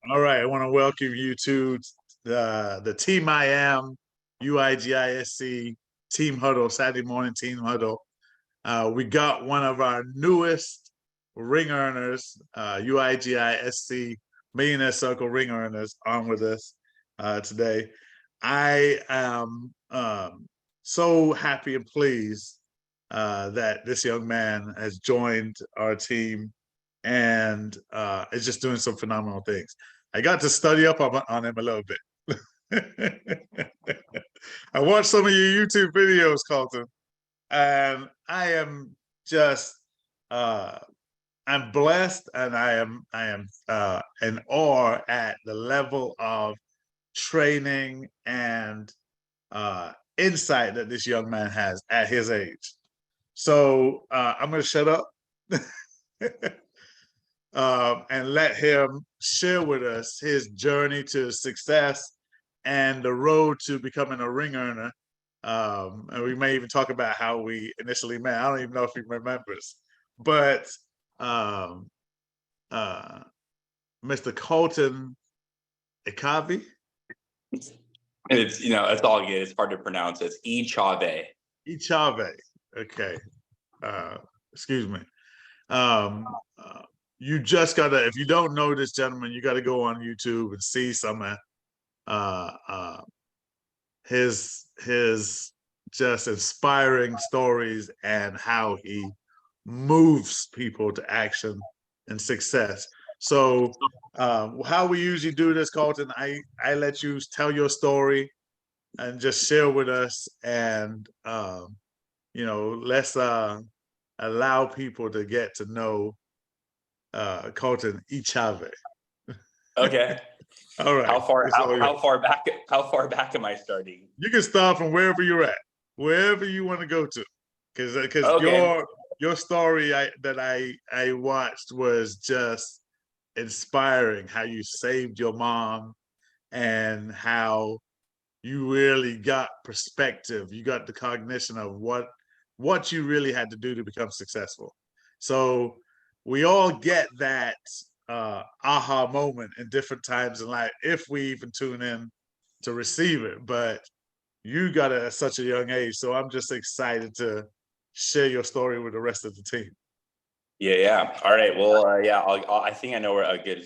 All right, I want to welcome you to the Team I Am UIGISC Team Huddle, Saturday morning Team Huddle. We got one of our newest ring earners, UIGISC Millionaire Circle Ring Earners, on with us today. I am so happy and pleased that this young man has joined our team and is just doing some phenomenal things. I got to study up on him a little bit. I watched some of your YouTube videos, Colten, and I am just I'm blessed, and I am in awe at the level of training and insight that this young man has at his age. So I'm going to shut up and let him share with us his journey to success and the road to becoming a ring earner. And we may even talk about how we initially met. I don't even know if he remembers, but Mr. Colten Echave. It's it's all good. It's hard to pronounce. It's Echave. Echave. Okay. Excuse me. You just gotta, if you don't know this gentleman, you gotta go on YouTube and see some of his just inspiring stories and how he moves people to action and success. So how we usually do this, Colten, I let you tell your story and just share with us, and let's allow people to get to know Colten Echave. Okay. All right. How far back am I starting? You can start from wherever you're at, wherever you want to go to, because Okay. your story that I watched was just inspiring. How you saved your mom and how you really got perspective. You got the cognition of what you really had to do to become successful. So we all get that aha moment in different times in life if we even tune in to receive it. But you got it at such a young age, so I'm just excited to share your story with the rest of the team. Yeah. All right. Well, yeah. I think I know where a good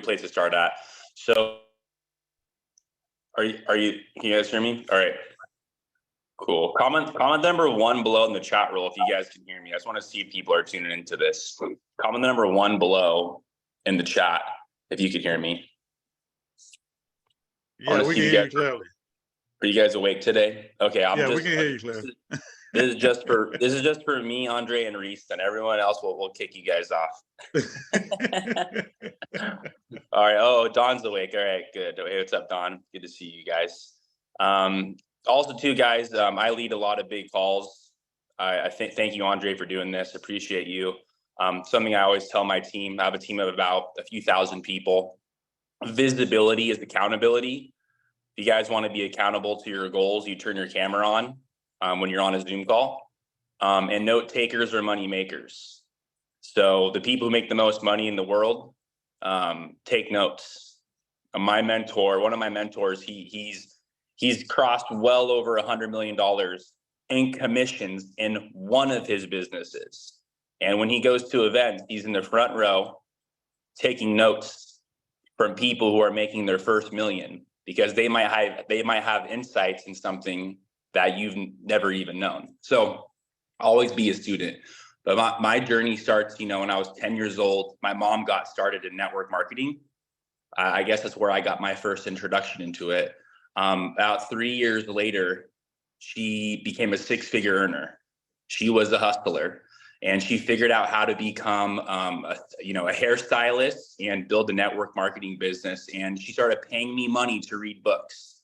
place to start at. So, are you? Can you guys hear me? All right. Cool. Comment number 1 below in the chat roll if you guys can hear me. I just want to see if people are tuning into this. Comment number 1 below in the chat if you can hear me. Yeah, we can hear you clearly. Are you guys awake today? Okay, we can hear you clearly. This is just for me, Andre, and Reese, and everyone else will kick you guys off. All right. Oh, Don's awake. All right, good. Hey, what's up, Don? Good to see you guys. Also, too, guys, I lead a lot of big calls. I thank you, Andre, for doing this. Appreciate you. Something I always tell my team, I have a team of about a few thousand people. Visibility is accountability. If you guys want to be accountable to your goals, you turn your camera on when you're on a Zoom call. And note takers are money makers. So the people who make the most money in the world take notes. My mentor, one of my mentors, he's crossed well over $100 million in commissions in one of his businesses. And when he goes to events, he's in the front row taking notes from people who are making their first million, because they might have insights in something that you've never even known. So always be a student. But my journey starts, when I was 10 years old. My mom got started in network marketing. I guess that's where I got my first introduction into it. About 3 years later, she became a 6-figure earner. She was a hustler, and she figured out how to become a hairstylist and build a network marketing business. And she started paying me money to read books.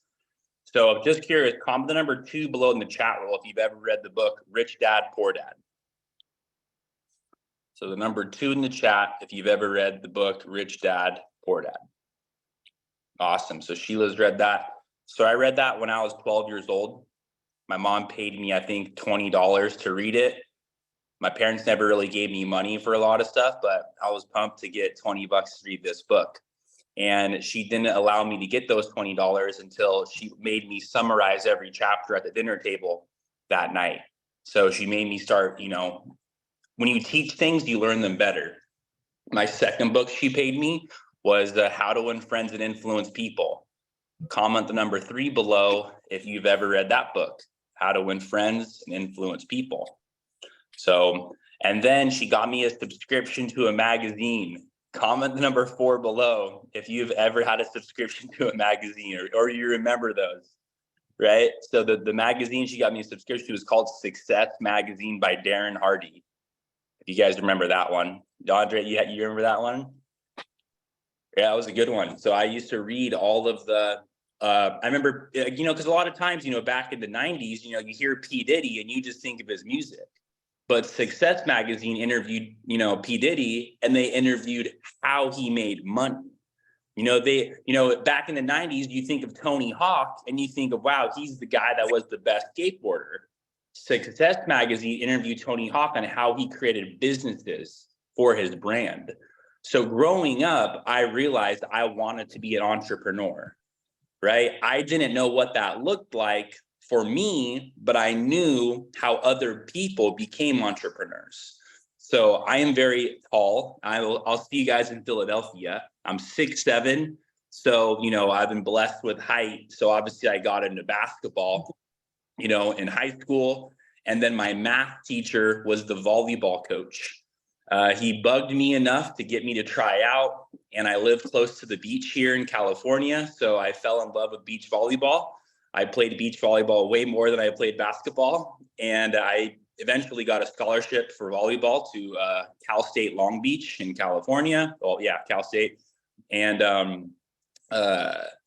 So I'm just curious, comment the number 2 below in the chat roll if you've ever read the book Rich Dad, Poor Dad. So the number 2 in the chat if you've ever read the book Rich Dad, Poor Dad. Awesome. So Sheila's read that. So I read that when I was 12 years old. My mom paid me, I think, $20 to read it. My parents never really gave me money for a lot of stuff, but I was pumped to get $20 to read this book. And she didn't allow me to get those $20 until she made me summarize every chapter at the dinner table that night. So she made me start, when you teach things, you learn them better. My second book she paid me was How to Win Friends and Influence People. Comment the number 3 below if you've ever read that book, How to Win Friends and Influence People. So, and then she got me a subscription to a magazine. Comment the number 4 below if you've ever had a subscription to a magazine or you remember those, right? So the magazine she got me a subscription to is called Success Magazine by Darren Hardy. If you guys remember that one. Andre, you remember that one? Yeah, that was a good one. So I used to read all of the, I remember, because a lot of times, back in the 90s, you hear P. Diddy and you just think of his music. But Success Magazine interviewed, P. Diddy, and they interviewed how he made money. Back in the 90s, you think of Tony Hawk and you think of, wow, he's the guy that was the best skateboarder. Success Magazine interviewed Tony Hawk on how he created businesses for his brand. So growing up, I realized I wanted to be an entrepreneur, right? I didn't know what that looked like for me, but I knew how other people became entrepreneurs. So I am very tall. I'll see you guys in Philadelphia. I'm 6'7". So, I've been blessed with height. So obviously I got into basketball, in high school. And then my math teacher was the volleyball coach. He bugged me enough to get me to try out. And I live close to the beach here in California. So I fell in love with beach volleyball. I played beach volleyball way more than I played basketball. And I eventually got a scholarship for volleyball to Cal State Long Beach in California. Well, yeah, Cal State. And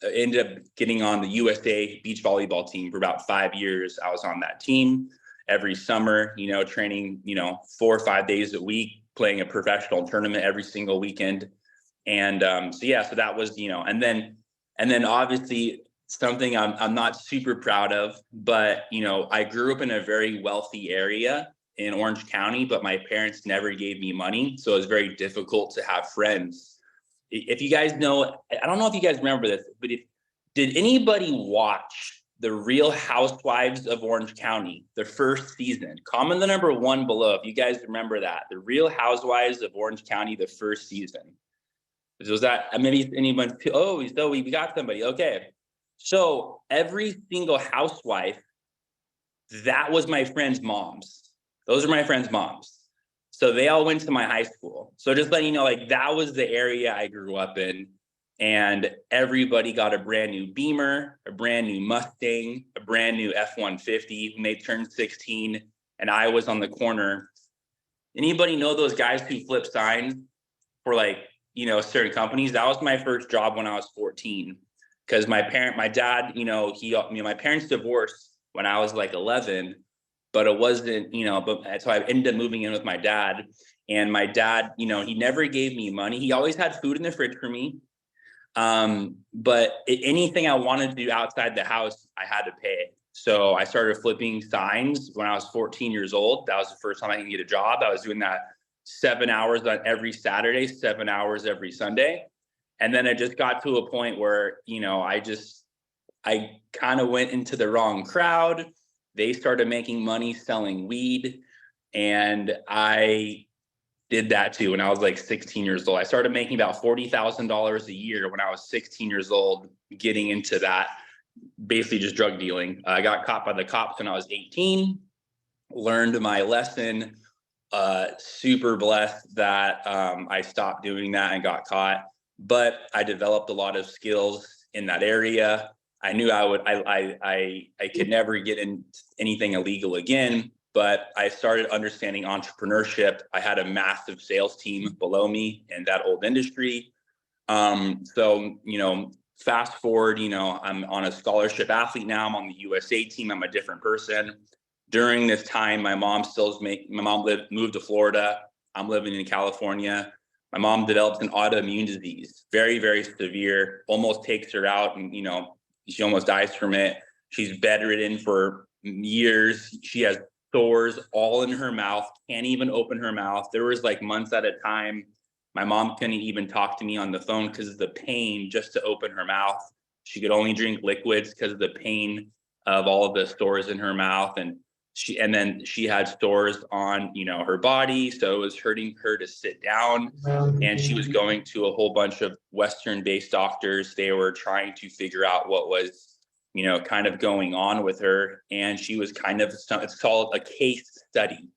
ended up getting on the USA beach volleyball team for about 5 years. I was on that team every summer, training, 4 or 5 days a week, playing a professional tournament every single weekend. And so that was, and then obviously something I'm not super proud of, but, I grew up in a very wealthy area in Orange County, but my parents never gave me money. So it was very difficult to have friends. If you guys know, I don't know if you guys remember this, but did anybody watch The Real Housewives of Orange County, the first season? Comment the number 1 below if you guys remember that. The Real Housewives of Orange County, the first season. Was that, maybe anyone, so we got somebody, okay. So every single housewife, that was my friend's moms. Those are my friend's moms. So they all went to my high school. So just letting you know, that was the area I grew up in. And everybody got a brand new Beamer, a brand new Mustang, a brand new F-150 when they turned 16. And I was on the corner. Anybody know those guys who flip signs for certain companies? That was my first job when I was 14. Because my dad, my parents divorced when I was 11, but it wasn't, so I ended up moving in with my dad. And my dad, he never gave me money. He always had food in the fridge for me. But anything I wanted to do outside the house, I had to pay. So I started flipping signs when I was 14 years old. That was the first time I could get a job. I was doing that 7 hours on every Saturday, 7 hours every Sunday. And then it just got to a point where, I kind of went into the wrong crowd. They started making money selling weed. And I did that too when I was 16 years old. I started making about $40,000 a year when I was 16 years old, getting into that, basically just drug dealing. I got caught by the cops when I was 18, learned my lesson, super blessed that I stopped doing that and got caught. But I developed a lot of skills in that area. I knew I could never get in anything illegal again, but I started understanding entrepreneurship. I had a massive sales team below me in that old industry. Fast forward, I'm on a scholarship athlete now. I'm on the USA team. I'm a different person. During this time, my mom moved to Florida. I'm living in California. My mom develops an autoimmune disease, very, very severe, almost takes her out, and she almost dies from it. She's bedridden for years. She has sores all in her mouth, can't even open her mouth. There was months at a time My mom couldn't even talk to me on the phone because of the pain just to open her mouth. She could only drink liquids because of the pain of all of the stores in her mouth. And then she had stores on, her body. So it was hurting her to sit down. And she was going to a whole bunch of Western-based doctors. They were trying to figure out what was, kind of going on with her. And she was it's called a case study.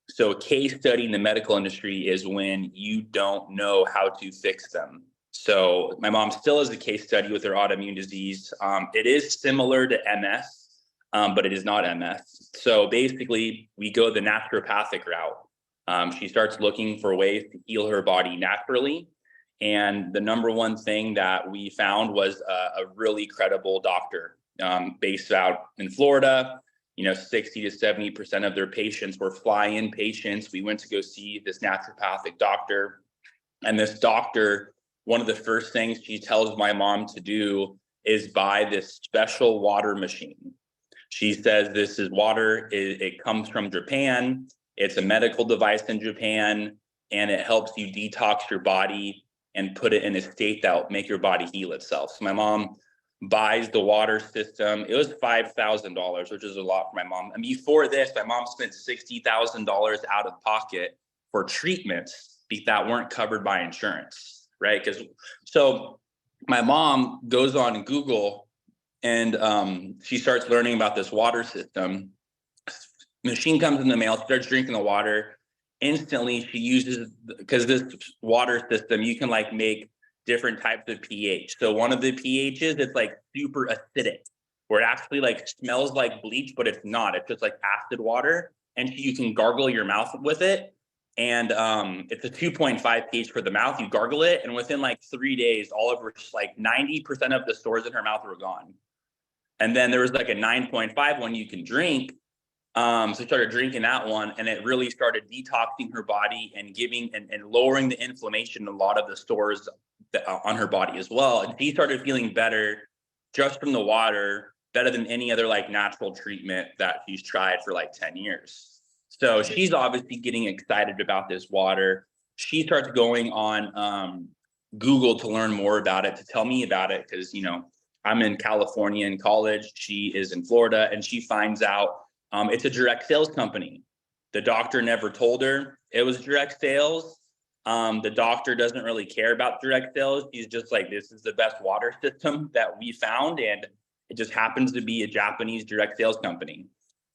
So a case study in the medical industry is when you don't know how to fix them. So my mom still is a case study with her autoimmune disease. It is similar to MS, but it is not MS. So basically, we go the naturopathic route. She starts looking for ways to heal her body naturally. And the number one thing that we found was a really credible doctor based out in Florida. 60 to 70% of their patients were fly-in patients. We went to go see this naturopathic doctor. And this doctor, one of the first things she tells my mom to do is buy this special water machine. She says this is water, it comes from Japan. It's a medical device in Japan, and it helps you detox your body and put it in a state that will make your body heal itself. So my mom buys the water system. It was $5,000, which is a lot for my mom. And before this, my mom spent $60,000 out of pocket for treatments that weren't covered by insurance, right? So my mom goes on Google and she starts learning about this water system. Machine comes in the mail, starts drinking the water. Instantly, she uses, because this water system, you can make different types of pH. So one of the pHs, it's super acidic, where it actually smells like bleach, but it's not. It's just acid water, and you can gargle your mouth with it. And it's a 2.5 pH for the mouth. You gargle it, and within 3 days, all of her 90% of the stores in her mouth were gone. And then there was a 9.5 one you can drink. So she started drinking that one, and it really started detoxing her body and giving and lowering the inflammation in a lot of the stores on her body as well. And she started feeling better just from the water, better than any other natural treatment that she's tried for 10 years. So she's obviously getting excited about this water. She starts going on Google to learn more about it, to tell me about it, because I'm in California in college. She is in Florida, and she finds out it's a direct sales company. The doctor never told her it was direct sales. The doctor doesn't really care about direct sales. He's just this is the best water system that we found, and it just happens to be a Japanese direct sales company.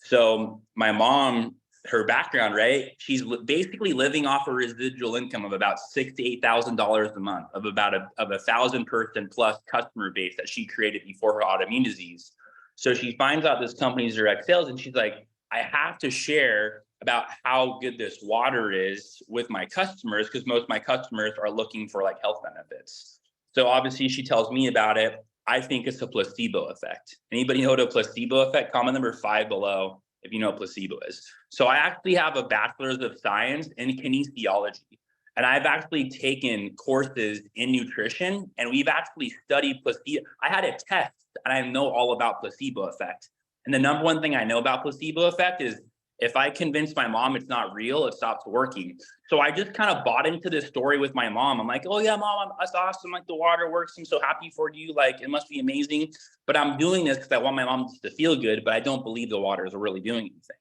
So my mom, her background, right? She's basically living off a residual income of about $6,000 to $8,000 a month of about a 1,000-person plus customer base that she created before her autoimmune disease. So she finds out this company's direct sales, and she's like, I have to share about how good this water is with my customers, because most of my customers are looking for health benefits. So obviously she tells me about it. I think it's a placebo effect. Anybody know what a placebo effect? Comment number 5 below if you know what placebo is. So I actually have a bachelor's of science in kinesiology, and I've actually taken courses in nutrition, and we've actually studied placebo. I had a test, and I know all about placebo effect. And the number one thing I know about placebo effect is if I convince my mom it's not real, it stops working. So I just kind of bought into this story with my mom. I'm like, oh yeah, mom, that's awesome. The water works. I'm so happy for you. It must be amazing. But I'm doing this because I want my mom to feel good, but I don't believe the water is really doing anything.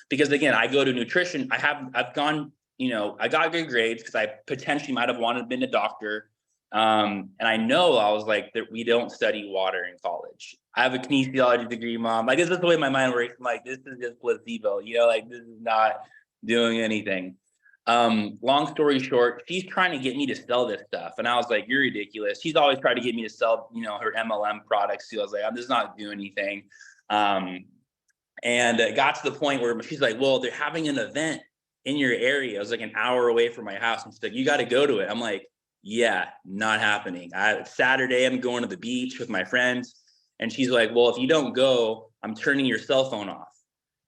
Because again, I go to nutrition. I've gone, I got good grades because I potentially might have been a doctor. And I know I was that we don't study water in college. I have a kinesiology degree, mom. This is the way my mind works. I'm this is just placebo, this is not doing anything. Long story short, she's trying to get me to sell this stuff. And I was like, you're ridiculous. She's always tried to get me to sell, her MLM products. So I was like, I'm just not doing anything. And it got to the point where she's like, well, they're having an event in your area. I was an hour away from my house. And she's like, you got to go to it. I'm like, yeah, not happening. Saturday, I'm going to the beach with my friends. And she's like, well, if you don't go, I'm turning your cell phone off.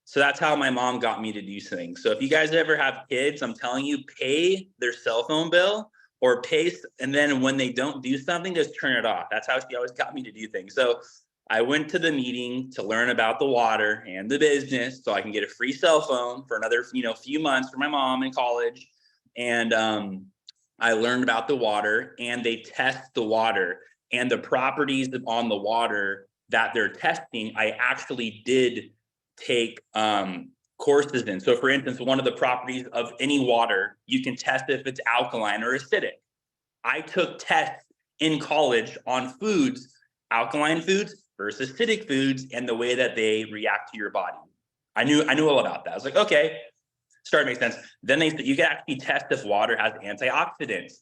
So that's how my mom got me to do things. So if you guys ever have kids, I'm telling you, pay their cell phone bill or pay. And then when they don't do something, just turn it off. That's how she always got me to do things. So I went to the meeting to learn about the water and the business so I can get a free cell phone for another, few months for my mom in college. And I learned about the water, and they test the water and the properties on the water that they're testing. I actually did take courses in. So for instance, one of the properties of any water, you can test if it's alkaline or acidic. I took tests in college on foods, alkaline foods versus acidic foods, and the way that they react to your body. I knew all about that. I was like, okay, started to make sense. Then they said you can actually test if water has antioxidants,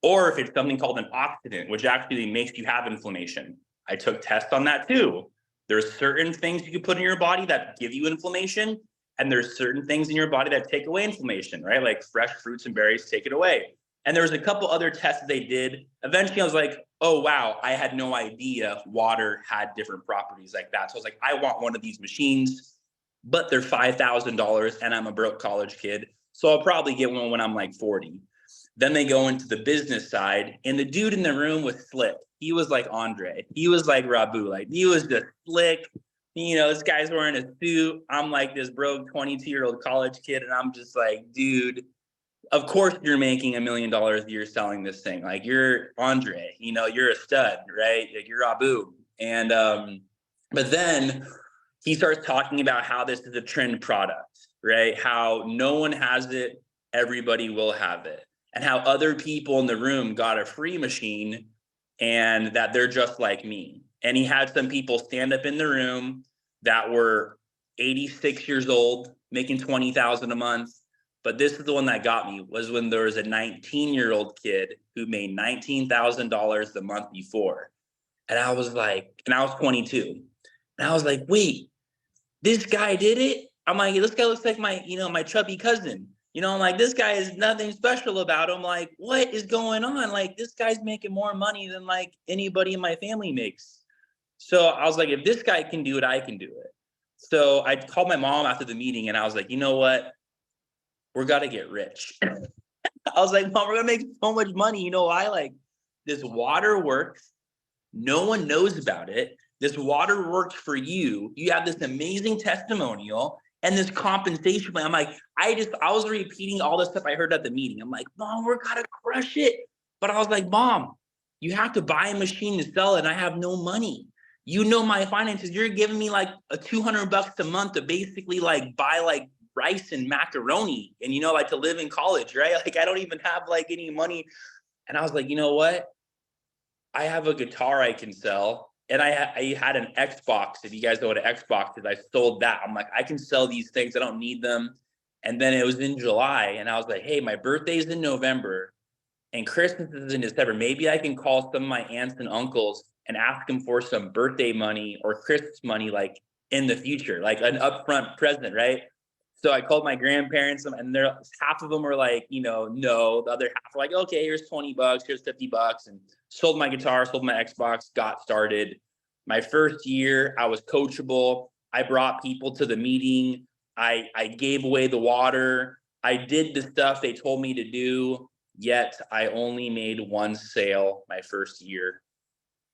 or if it's something called an oxidant, which actually makes you have inflammation. I took tests on that too. There's certain things you can put in your body that give you inflammation, and there's certain things in your body that take away inflammation, right? Like fresh fruits and berries take it away. And there was a couple other tests they did. Eventually I was like, oh, wow, I had no idea water had different properties like that. So I was like, I want one of these machines, but they're $5,000 and I'm a broke college kid. So I'll probably get one when I'm like 40. Then they go into the business side, and the dude in the room was slick. He was like Andre. He was like Rabu. Like, he was just slick. You know, this guy's wearing a suit. I'm like this broke 22-year-old college kid, and I'm just like, dude, of course you're making $1 million a year selling this thing. Like, you're Andre. You know, you're a stud, right? Like, you're Rabu. And but then he starts talking about how this is a trend product, right? How no one has it, everybody will have it. And how other people in the room got a free machine and that they're just like me. And he had some people stand up in the room that were 86 years old, making $20,000 a month. But this is the one that got me, was when there was a 19-year-old kid who made $19,000 the month before. And I was like, and I was 22. And I was like, wait, this guy did it? I'm like, this guy looks like my, you know, my chubby cousin. You know, I'm like, this guy is nothing special about him. Like, what is going on? Like, this guy's making more money than like anybody in my family makes. So I was like, if this guy can do it, I can do it. So I called my mom after the meeting and I was like, you know what? We're got to get rich. I was like, Mom, we're going to make so much money. You know why? Like, this water works. No one knows about it. This water works for you. You have this amazing testimonial and this compensation plan. I'm like, I was repeating all the stuff I heard at the meeting. I'm like, Mom, we're going to crush it. But I was like, Mom, you have to buy a machine to sell it, and I have no money. You know my finances. You're giving me like a $200 a month to basically like buy like rice and macaroni and, you know, like to live in college, right? Like, I don't even have like any money. And I was like, you know what? I have a guitar I can sell. And I had an Xbox. If you guys know what an Xbox is, I sold that. I'm like, I can sell these things. I don't need them. And then it was in July. And I was like, hey, my birthday's in November and Christmas is in December. Maybe I can call some of my aunts and uncles and ask them for some birthday money or Christmas money, like in the future, like an upfront present, right? So I called my grandparents, and half of them were like, you know, no. The other half were like, okay, here's $20, here's $50, and sold my guitar, sold my Xbox, got started. My first year, I was coachable. I brought people to the meeting. I gave away the water. I did the stuff they told me to do, yet I only made one sale my first year.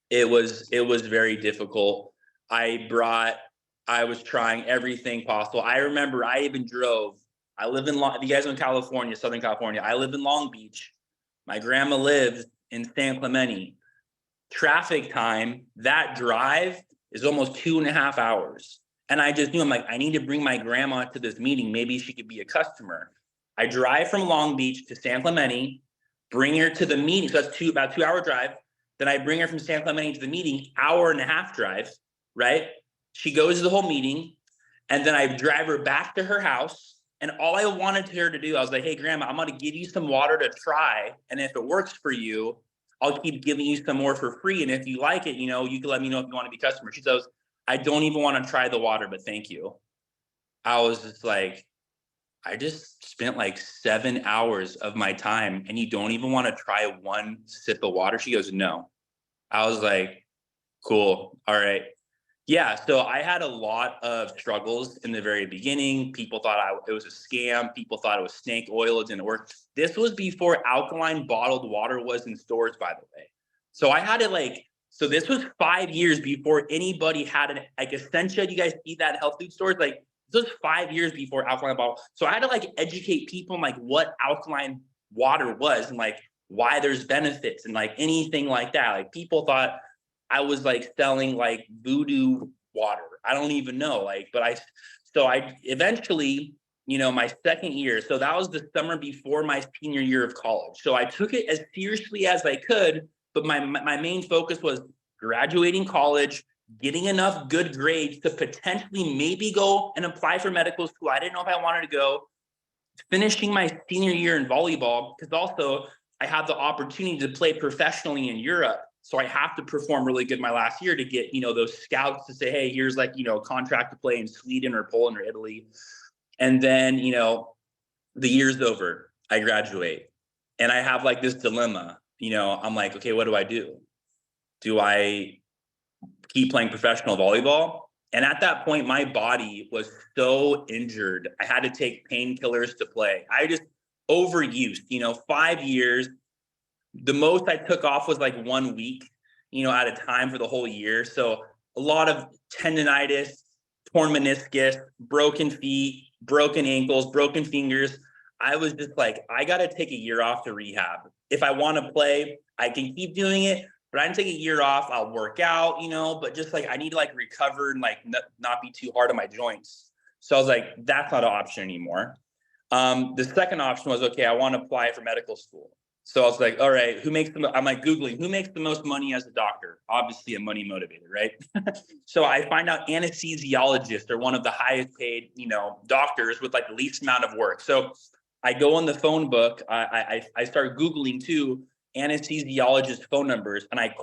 It was very difficult. I was trying everything possible. I remember I even drove. I live in if you guys are in California, Southern California, I live in Long Beach. My grandma lives in San Clemente. Traffic time, that drive is almost 2.5 hours. And I just knew, I'm like, I need to bring my grandma to this meeting. Maybe she could be a customer. I drive from Long Beach to San Clemente, bring her to the meeting. So that's about a 2-hour drive. Then I bring her from San Clemente to the meeting, 1.5-hour drive, right? She goes to the whole meeting, and then I drive her back to her house. And all I wanted her to do, I was like, hey, Grandma, I'm going to give you some water to try. And if it works for you, I'll keep giving you some more for free. And if you like it, you know, you can let me know if you want to be a customer. She says, I don't even want to try the water, but thank you. I was just like, I just spent like 7 hours of my time, and you don't even want to try one sip of water? She goes, no. I was like, cool. All right. Yeah, so I had a lot of struggles in the very beginning. People thought it was a scam. People thought it was snake oil. It didn't work. This was before alkaline bottled water was in stores, by the way. So I had it so this was 5 years before anybody had an, like, Essentia. You guys eat that in health food stores? Like, this was 5 years before alkaline bottle. So I had to like educate people on like what alkaline water was and like why there's benefits and like anything like that. Like people thought I was like selling like voodoo water. I don't even know. Like, but I eventually, you know, my second year, so that was the summer before my senior year of college. So I took it as seriously as I could, but my main focus was graduating college, getting enough good grades to potentially maybe go and apply for medical school. I didn't know if I wanted to go, finishing my senior year in volleyball, because also I had the opportunity to play professionally in Europe. So I have to perform really good my last year to get, you know, those scouts to say, hey, here's like, you know, contract to play in Sweden or Poland or Italy. And then, you know, the year's over, I graduate and I have like this dilemma, you know, I'm like, okay, what do I do? Do I keep playing professional volleyball? And at that point, my body was so injured. I had to take painkillers to play. I just overused, you know, 5 years. The most I took off was like 1 week, you know, at a time for the whole year. So a lot of tendonitis, torn meniscus, broken feet, broken ankles, broken fingers. I was just like, I got to take a year off to rehab. If I want to play, I can keep doing it, but I can take a year off. I'll work out, you know, but just like, I need to like recover and like not be too hard on my joints. So I was like, that's not an option anymore. The second option was, okay, I want to apply for medical school. So I was like, all right, I'm like Googling, who makes the most money as a doctor? Obviously a money motivator, right? So I find out anesthesiologists are one of the highest paid, you know, doctors with like the least amount of work. So I go on the phone book, I start Googling too, anesthesiologist phone numbers, and I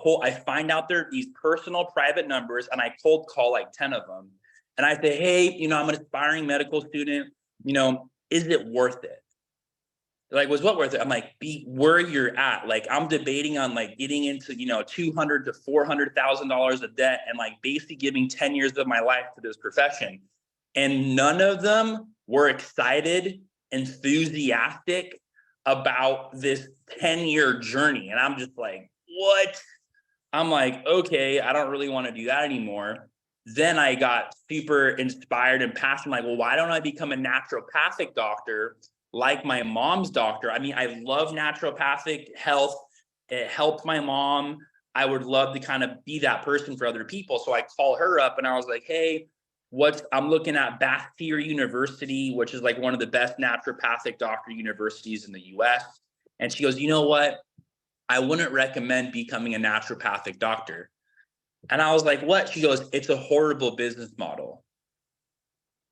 find out these personal private numbers, and I cold call like 10 of them. And I say, hey, you know, I'm an aspiring medical student, you know, is it worth it? Like, was what worth it? I'm like, be where you're at. Like, I'm debating on like getting into, you know, $200,000 to $400,000 of debt and like basically giving 10 years of my life to this profession. And none of them were excited, enthusiastic about this 10-year journey. And I'm just like, what? I'm like, okay, I don't really want to do that anymore. Then I got super inspired and passionate. Like, well, why don't I become a naturopathic doctor like my mom's doctor? I mean, I love naturopathic health. It helped my mom. I would love to kind of be that person for other people. So I call her up and I was like, hey, I'm looking at Bastyr University, which is like one of the best naturopathic doctor universities in the US. And she goes, you know what? I wouldn't recommend becoming a naturopathic doctor. And I was like, what? She goes, it's a horrible business model.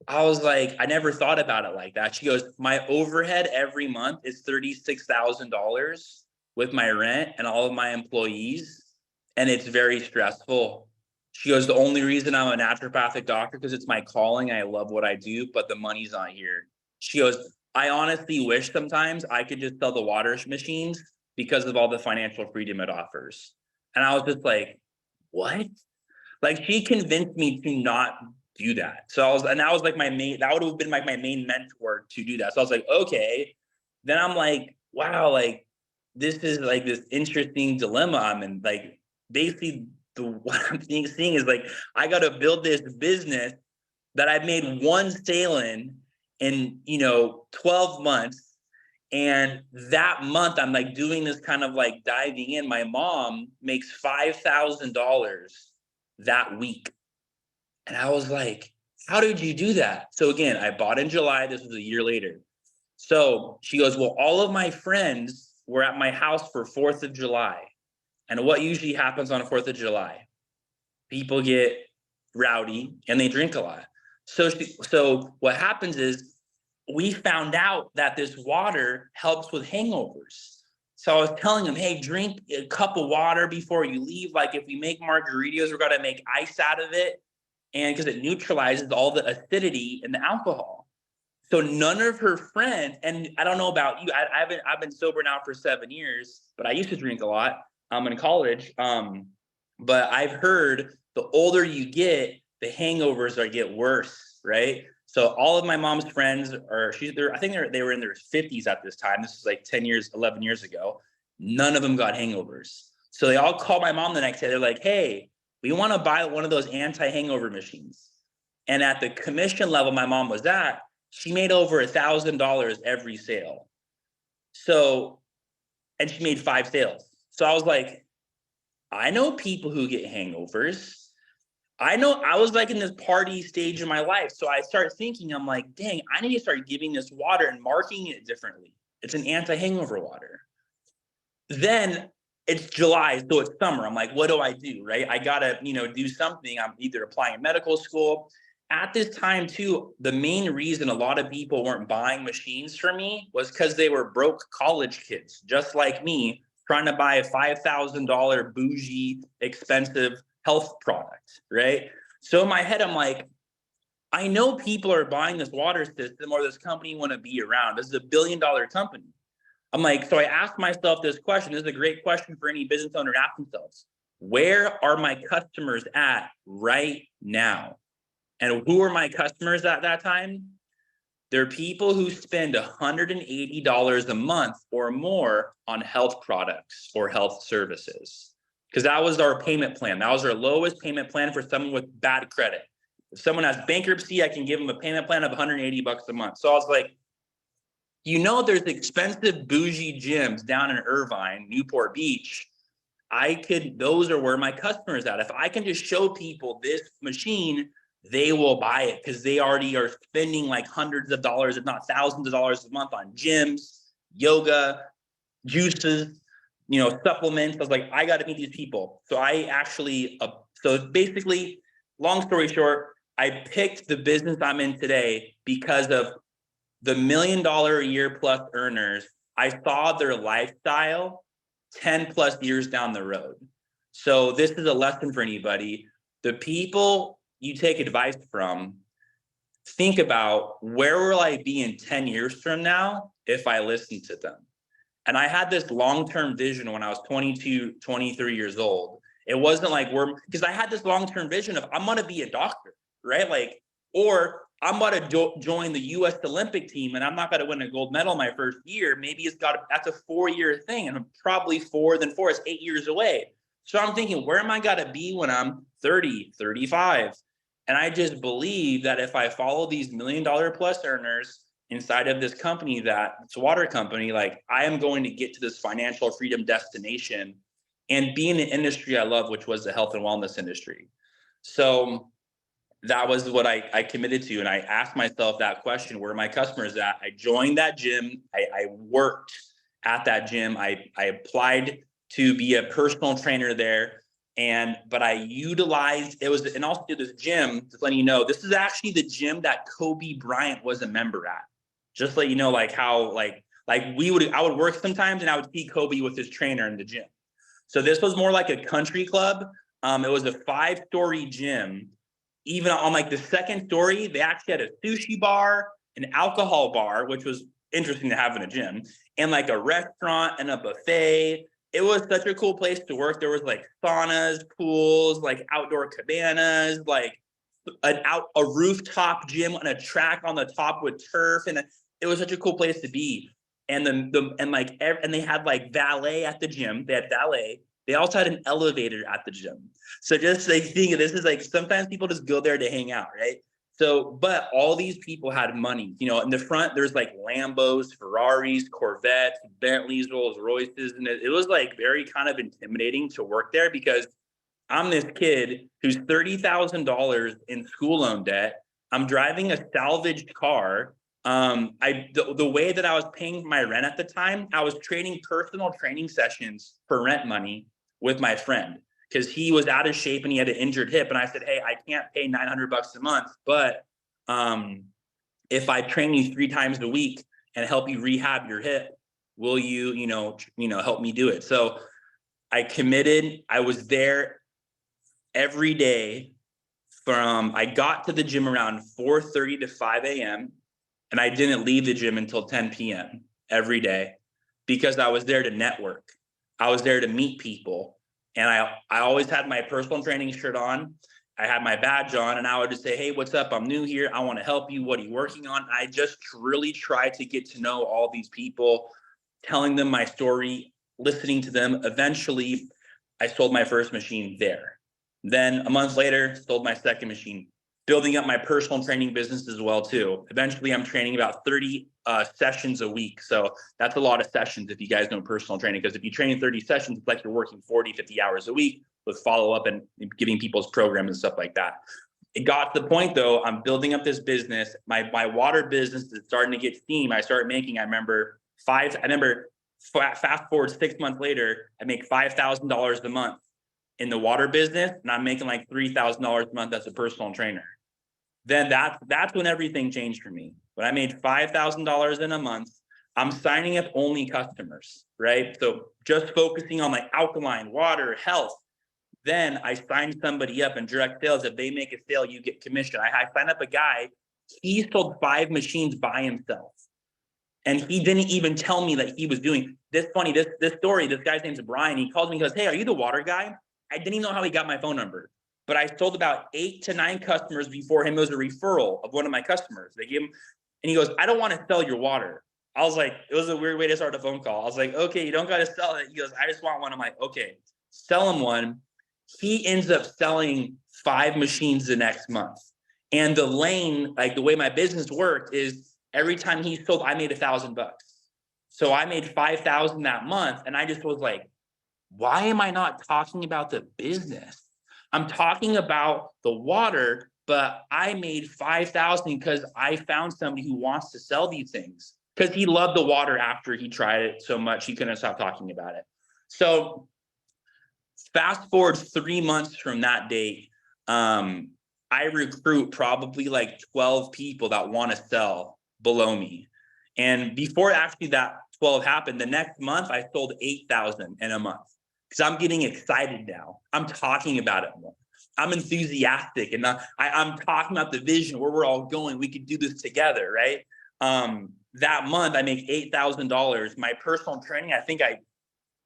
I was like, I never thought about it like that. She goes, my overhead every month is $36,000 with my rent and all of my employees. And it's very stressful. She goes, the only reason I'm a naturopathic doctor because it's my calling. I love what I do, but the money's not here. She goes, I honestly wish sometimes I could just sell the water machines because of all the financial freedom it offers. And I was just like, what? Like, she convinced me to not do that. So that was like that would have been like my main mentor to do that. So I was like, okay. Then I'm like, wow, like this is like this interesting dilemma I'm in. Like, basically what I'm seeing is like, I got to build this business that I've made one sale in, you know, 12 months. And that month I'm like doing this kind of like diving in. My mom makes $5,000 that week. And I was like, how did you do that? So again, I bought in July. This was a year later. So she goes, well, all of my friends were at my house for 4th of July. And what usually happens on 4th of July? People get rowdy and they drink a lot. So what happens is we found out that this water helps with hangovers. So I was telling them, hey, drink a cup of water before you leave. Like, if we make margaritas, we're going to make ice out of it. And because it neutralizes all the acidity in the alcohol. So none of her friends, and I don't know about you, I've been sober now for 7 years, but I used to drink a lot. I'm in college. But I've heard the older you get, the hangovers get worse, right? So all of my mom's friends I think they were in their 50s at this time. This is like 11 years ago. None of them got hangovers. So they all called my mom the next day. They're like, hey, we want to buy one of those anti-hangover machines. And at the commission level my mom was at, she made over $1,000 every sale. So, and she made 5 sales. So I was like, I know people who get hangovers. I know I was like in this party stage in my life. So I started thinking, I'm like, dang, I need to start giving this water and marketing it differently. It's an anti-hangover water. Then it's July, so it's summer. I'm like, what do I do? Right? I gotta, do something. I'm either applying medical school. At this time, too, the main reason a lot of people weren't buying machines for me was because they were broke college kids, just like me, trying to buy a $5,000 bougie, expensive health product, right? So in my head, I'm like, I know people are buying this water system or this company want to be around. This is a $1 billion company. I'm like, so I asked myself this question. This is a great question for any business owner to ask themselves. Where are my customers at right now? And who are my customers at that time? They're people who spend $180 a month or more on health products or health services. Because that was our payment plan. That was our lowest payment plan for someone with bad credit. If someone has bankruptcy, I can give them a payment plan of $180 a month. So I was like, there's expensive bougie gyms down in Irvine, Newport Beach. Those are where my customers at. If I can just show people this machine, they will buy it because they already are spending like hundreds of dollars, if not thousands of dollars a month on gyms, yoga, juices, supplements. I was like, I got to meet these people. So so basically, long story short, I picked the business I'm in today because of the $1 million a year plus earners. I saw their lifestyle 10 plus years down the road. So this is a lesson for anybody. The people you take advice from, think about where will I be in 10 years from now if I listen to them? And I had this long-term vision when I was 22, 23 years old. It wasn't like because I had this long-term vision of I'm going to be a doctor, right? Or I'm about to join the U.S. Olympic team and I'm not going to win a gold medal my first year. Maybe that's a 4-year thing. And I'm probably 4 is 8 years away. So I'm thinking, where am I going to be when I'm 30, 35? And I just believe that if I follow these $1 million plus earners inside of this company, it's a water company, like I am going to get to this financial freedom destination and be in the industry I love, which was the health and wellness industry. So that was what I committed to. And I asked myself that question, where are my customers at? I joined that gym. I worked at that gym. I applied to be a personal trainer there. But I utilized, and also did this gym, just letting you know, this is actually the gym that Kobe Bryant was a member at. Just let you know, I would work sometimes and I would see Kobe with his trainer in the gym. So this was more like a country club. It was a 5-story gym. Even on the second story, they actually had a sushi bar, an alcohol bar, which was interesting to have in a gym, and a restaurant and a buffet. It was such a cool place to work. There was saunas, pools, outdoor cabanas, a rooftop gym on a track on the top with turf, and it was such a cool place to be. And they had valet at the gym. They had valet. They also had an elevator at the gym. So just think of this is sometimes people just go there to hang out, right? So, but all these people had money. In the front, there's Lambos, Ferraris, Corvettes, Bentleys, Rolls Royces. And it was very kind of intimidating to work there because I'm this kid who's $30,000 in school loan debt. I'm driving a salvaged car. The way that I was paying my rent at the time, I was trading personal training sessions for rent money with my friend because he was out of shape and he had an injured hip. And I said, hey, I can't pay $900 a month, but if I train you 3 times a week and help you rehab your hip, will you, help me do it? So I committed. I was there every day I got to the gym around 4:30 to 5 a.m. and I didn't leave the gym until 10 p.m. every day because I was there to network. I was there to meet people. And I always had my personal training shirt on. I had my badge on and I would just say, hey, what's up? I'm new here. I want to help you. What are you working on? I just really tried to get to know all these people, telling them my story, listening to them. Eventually, I sold my first machine there. Then a month later, sold my second machine building up my personal training business as well too. Eventually I'm training about 30 sessions a week. So that's a lot of sessions if you guys know personal training, because if you train 30 sessions, it's like you're working 40, 50 hours a week with follow up and giving people's programs and stuff like that. It got to the point though, I'm building up this business. My water business is starting to get steam. I started making, I remember fast forward 6 months later, I make $5,000 a month in the water business, and I'm making like $3,000 a month as a personal trainer. Then that's when everything changed for me. When I made $5,000 in a month, I'm signing up only customers, right? So just focusing on like alkaline, water, health. Then I signed somebody up in direct sales. If they make a sale, you get commission. I signed up a guy, he sold 5 machines by himself. And he didn't even tell me that he was doing this. Funny, this story, this guy's name's Brian. He calls me, he goes, "Hey, are you the water guy?" I didn't even know how he got my phone number, but I sold about 8 to 9 customers before him. It was a referral of one of my customers. They gave him, and he goes, "I don't want to sell your water." I was like, it was a weird way to start a phone call. I was like, "Okay, you don't got to sell it." He goes, "I just want one." I'm like, "Okay, sell him one." He ends up selling 5 machines the next month. And the lane, like the way my business worked is every time he sold, I made $1,000. So I made 5,000 that month. And I just was like, why am I not talking about the business? I'm talking about the water, but I made 5,000 because I found somebody who wants to sell these things, because he loved the water after he tried it so much he couldn't stop talking about it. So fast forward 3 months from that date, I recruit probably like 12 people that want to sell below me. And before actually that 12 happened, the next month I sold 8,000 in a month, because I'm getting excited now. I'm talking about it more. I'm enthusiastic, and I'm talking about the vision, where we're all going. We could do this together, right? That month I make $8,000. My personal training, I think I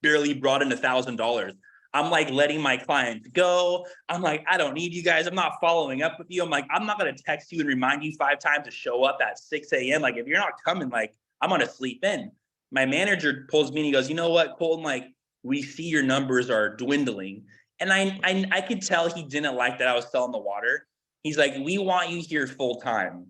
barely brought in $1,000. I'm like letting my clients go. I'm like, I don't need you guys. I'm not following up with you. I'm like, I'm not going to text you and remind you 5 times to show up at 6 a.m. Like, if you're not coming, like, I'm going to sleep in. My manager pulls me and he goes, "You know what, Colten, like, we see your numbers are dwindling." And I could tell he didn't like that I was selling the water. He's like, "We want you here full time,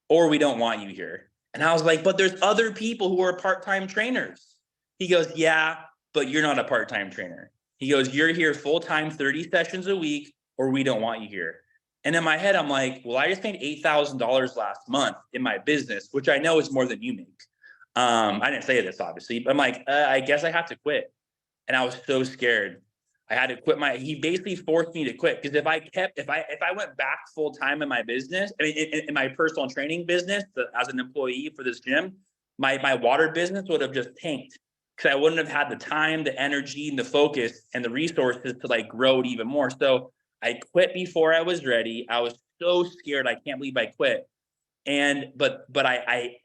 or we don't want you here." And I was like, "But there's other people who are part-time trainers." He goes, "Yeah, but you're not a part-time trainer." He goes, "You're here full-time, 30 sessions a week, or we don't want you here." And in my head, I'm like, well, I just made $8,000 last month in my business, which I know is more than you make. I didn't say this, obviously, but I'm like, I guess I have to quit. And I was so scared. I had to quit he basically forced me to quit, because if I went back full-time in my business, I mean, in my personal training business, as an employee for this gym, my water business would have just tanked, because I wouldn't have had the time, the energy, and the focus and the resources to like grow it even more. So I quit before I was ready. I was so scared. I can't believe I quit. And but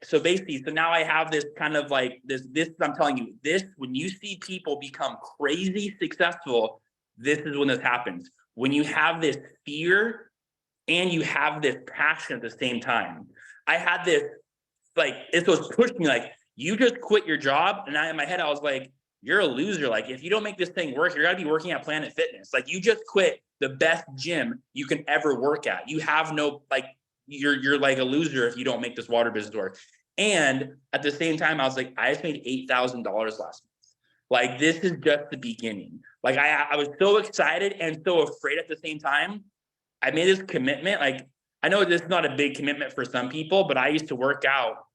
so basically, so now I have this kind of like this I'm telling you, this, when you see people become crazy successful, this is when this happens. When you have this fear and you have this passion at the same time. I had this, like, it was pushing me, like, you just quit your job. And in my head, I was like, you're a loser. Like, if you don't make this thing work, you're gonna be working at Planet Fitness. Like, you just quit the best gym you can ever work at. You have no, like, you're like a loser if you don't make this water business work. And at the same time, I was like, I just made $8,000 last month. Like, this is just the beginning. Like, I was so excited and so afraid at the same time. I made this commitment. Like, I know this is not a big commitment for some people, but I used to work out,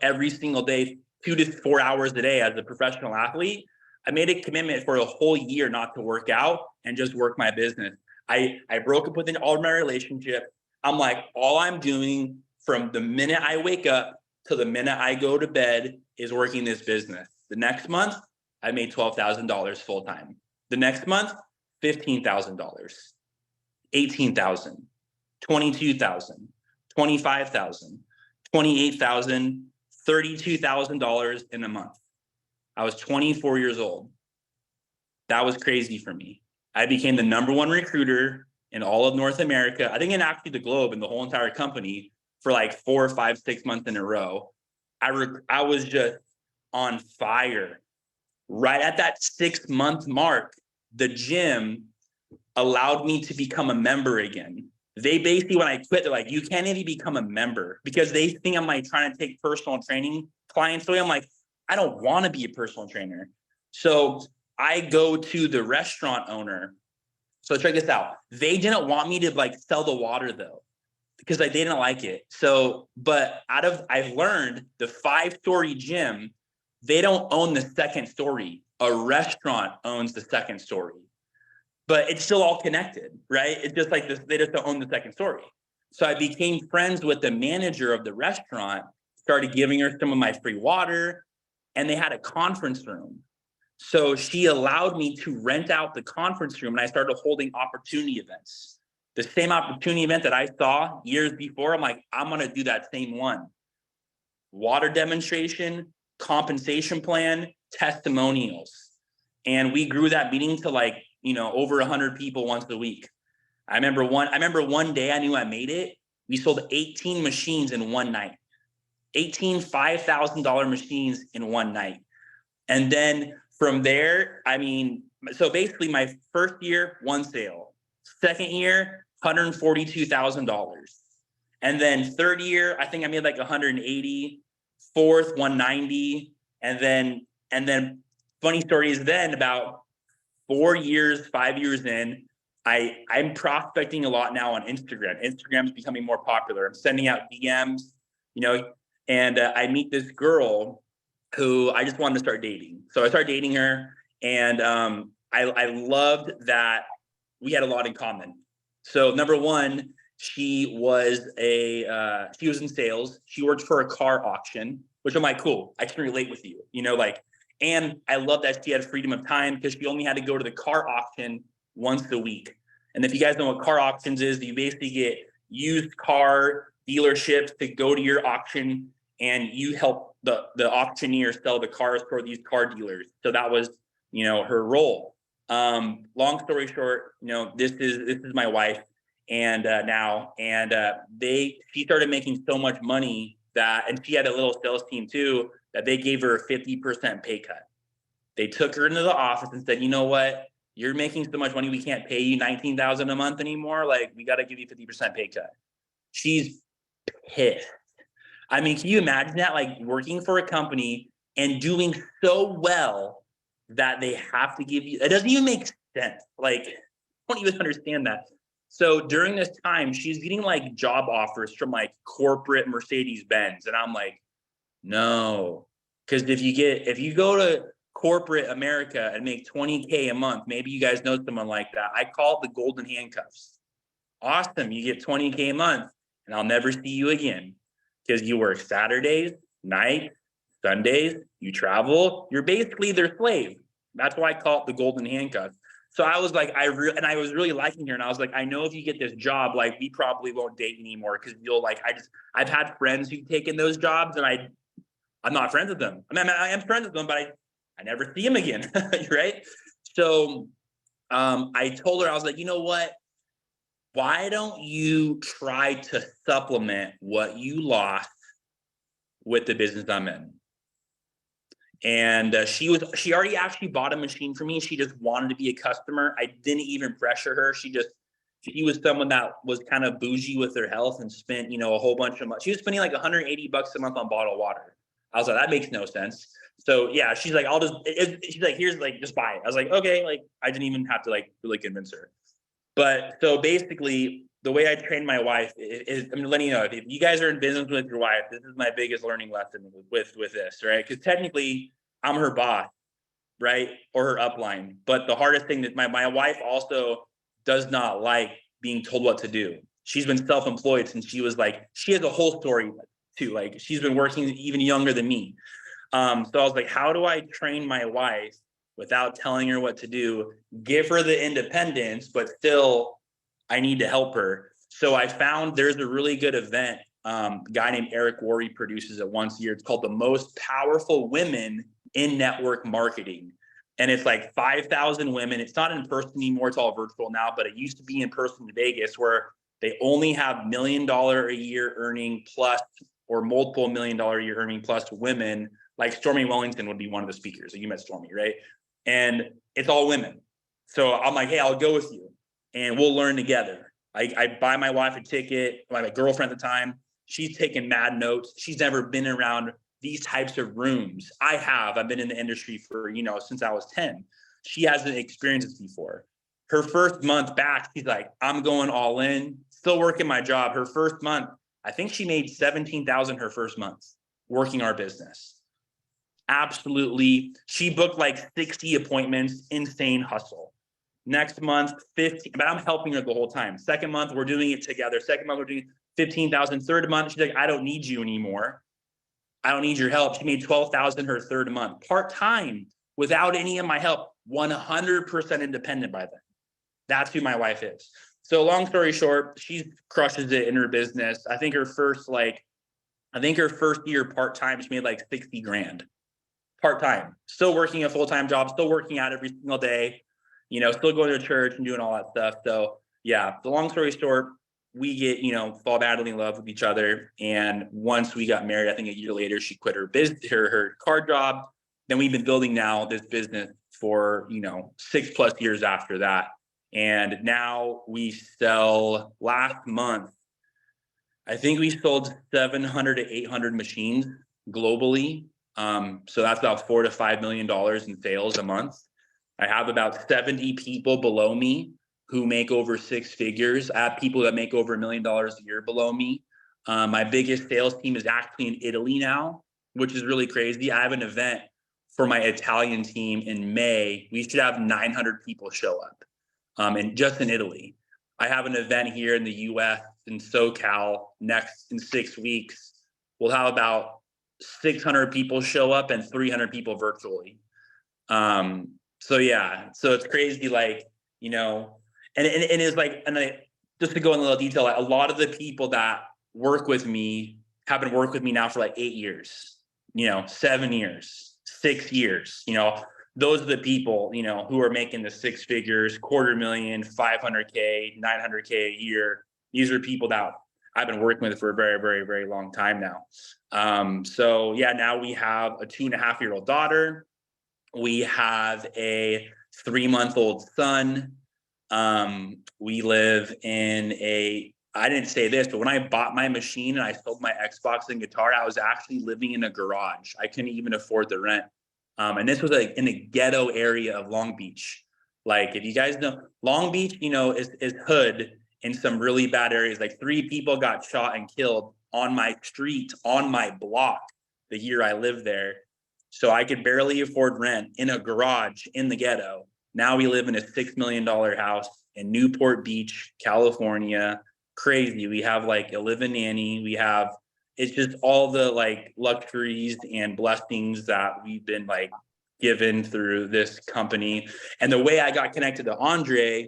every single day, 2 to 4 hours a day as a professional athlete. I made a commitment for a whole year not to work out and just work my business. I broke up with all my relationship. I'm like, all I'm doing from the minute I wake up to the minute I go to bed is working this business. The next month, I made $12,000 full time. The next month, $15,000, $18,000, $22,000, $25,000, $28,000, $32,000 in a month. I was 24 years old. That was crazy for me. I became the #1 recruiter in all of North America, I think in actually the globe, and the whole entire company, for like 4, 5, 6 months in a row. I was just on fire. Right at that 6-month mark, the gym allowed me to become a member again. They basically, when I quit, they're like, you can't even become a member, because they think I'm like trying to take personal training clients away. I'm like, I don't want to be a personal trainer. So I go to the restaurant owner. So check this out. They didn't want me to like sell the water though, because they didn't like it. So, but I've learned the 5-story gym, they don't own the second story. A restaurant owns the second story. But it's still all connected, right? It's just like this, they just don't own the second story. So I became friends with the manager of the restaurant, started giving her some of my free water, and they had a conference room. So she allowed me to rent out the conference room, and I started holding opportunity events. The same opportunity event that I saw years before, I'm like, I'm gonna do that same one. Water demonstration, compensation plan, testimonials. And we grew that meeting to like, over 100 people once a week. I remember one day I knew I made it. We sold 18 machines in one night. 18 $5,000 machines in one night. And then from there, so basically my first year, one sale. Second year, $142,000. And then third year, I think I made like 180. Fourth, 190. And then funny story is then about 5 years in, I'm prospecting a lot now on Instagram. Instagram's becoming more popular. I'm sending out DMs, and I meet this girl who I just wanted to start dating. So I started dating her, and I loved that we had a lot in common. So number one, she was in sales. She worked for a car auction, which I'm like, cool, I can relate with you, and I love that she had freedom of time because she only had to go to the car auction once a week. And if you guys know what car auctions is, you basically get used car dealerships to go to your auction, and you help the auctioneer sell the cars for these car dealers. So that was, her role. Long story short, this is my wife, and she started making so much money and she had a little sales team too, that they gave her a 50% pay cut. They took her into the office and said, you know what? You're making so much money, we can't pay you $19,000 a month anymore. Like, we got to give you 50% pay cut. She's pissed. Can you imagine that? Like, working for a company and doing so well that they have to give you, it doesn't even make sense. Like, I don't even understand that. So during this time, she's getting like job offers from like corporate Mercedes-Benz. And I'm like, no, because if you go to corporate America and make 20K a month, maybe you guys know someone like that. I call it the golden handcuffs. Awesome. You get 20K a month and I'll never see you again because you work Saturdays, nights, Sundays, you travel. You're basically their slave. That's why I call it the golden handcuffs. So I was like, I was really liking her. And I was like, I know if you get this job, like, we probably won't date anymore. Cause you'll like, I've had friends who've taken those jobs and I'm not friends with them. I am friends with them, but I never see them again. Right. So I told her, I was like, you know what? Why don't you try to supplement what you lost with the business I'm in? And she already actually bought a machine for me. She just wanted to be a customer. I didn't even pressure her. She was someone that was kind of bougie with her health and spent, a whole bunch of money. She was spending like $180 a month on bottled water. I was like, that makes no sense. So yeah, she's like, she's like, here's like, just buy it. I was like, okay. Like, I didn't even have to like really convince her. But so basically the way I train my wife is I'm letting you know, if you guys are in business with your wife, this is my biggest learning lesson with this, right? Because technically I'm her boss, right? Or her upline. But the hardest thing that my wife also does not like being told what to do. She's been self-employed since she has a whole story too. Like, she's been working even younger than me. So I was like, how do I train my wife without telling her what to do, give her the independence, but still I need to help her. So I found there's a really good event. A guy named Eric Worre produces it once a year. It's called The Most Powerful Women in Network Marketing. And it's like 5,000 women. It's not in person anymore. It's all virtual now, but it used to be in person in Vegas, where they only have $1 million a year earning plus, or multiple $1 million a year earning plus women. Like Stormy Wellington would be one of the speakers. So you met Stormy, right? And it's all women. So I'm like, hey, I'll go with you and we'll learn together. I buy my wife a ticket, my girlfriend at the time, she's taking mad notes. She's never been around these types of rooms. I've been in the industry for, since I was 10. She hasn't experienced this before. Her first month back, she's like, I'm going all in, still working my job. Her first month, I think she made 17,000 her first month working our business. Absolutely. She booked like 60 appointments, insane hustle. Next month, 15, but I'm helping her the whole time. Second month, we're doing it together. Second month, we're doing 15,000. Third month, she's like, I don't need you anymore. I don't need your help. She made 12,000 her third month, part-time, without any of my help, 100% independent by then. That's who my wife is. So long story short, she crushes it in her business. I think her first year part-time, she made like 60 grand part-time, still working a full-time job, still working out every single day, still going to church and doing all that stuff. So yeah, the long story short, we get, fall madly in love with each other. And once we got married, I think a year later, she quit her business, her car job. Then we've been building now this business for, 6+ years after that. And now we sell, last month, I think we sold 700 to 800 machines globally. So that's about $4 to $5 million in sales a month. I have about 70 people below me who make over 6 figures. I have people that make over $1 million a year below me. My biggest sales team is actually in Italy now, which is really crazy. I have an event for my Italian team in May. We should have 900 people show up, and just in Italy. I have an event here in the US in SoCal in 6 weeks. We'll have about 600 people show up and 300 people virtually. So yeah, so it's crazy, and it's like, just to go in a little detail, a lot of the people that work with me have been working with me now for like 8 years, 7 years, 6 years, those are the people, who are making the 6 figures, $250,000, 500K, 900K a year. These are people that I've been working with for a very, very, very long time now. So yeah, now we have a 2.5-year-old daughter. We have a 3-month-old son. We live in I didn't say this, but when I bought my machine and I sold my Xbox and guitar, I was actually living in a garage. I couldn't even afford the rent. And this was like in the ghetto area of Long Beach. Like, if you guys know, Long Beach, is hood in some really bad areas. Like 3 people got shot and killed on my street, on my block, the year I lived there. So I could barely afford rent in a garage in the ghetto. Now we live in a $6 million house in Newport Beach, California. Crazy. We have like a live-in nanny. It's just all the like luxuries and blessings that we've been like given through this company. And the way I got connected to Andre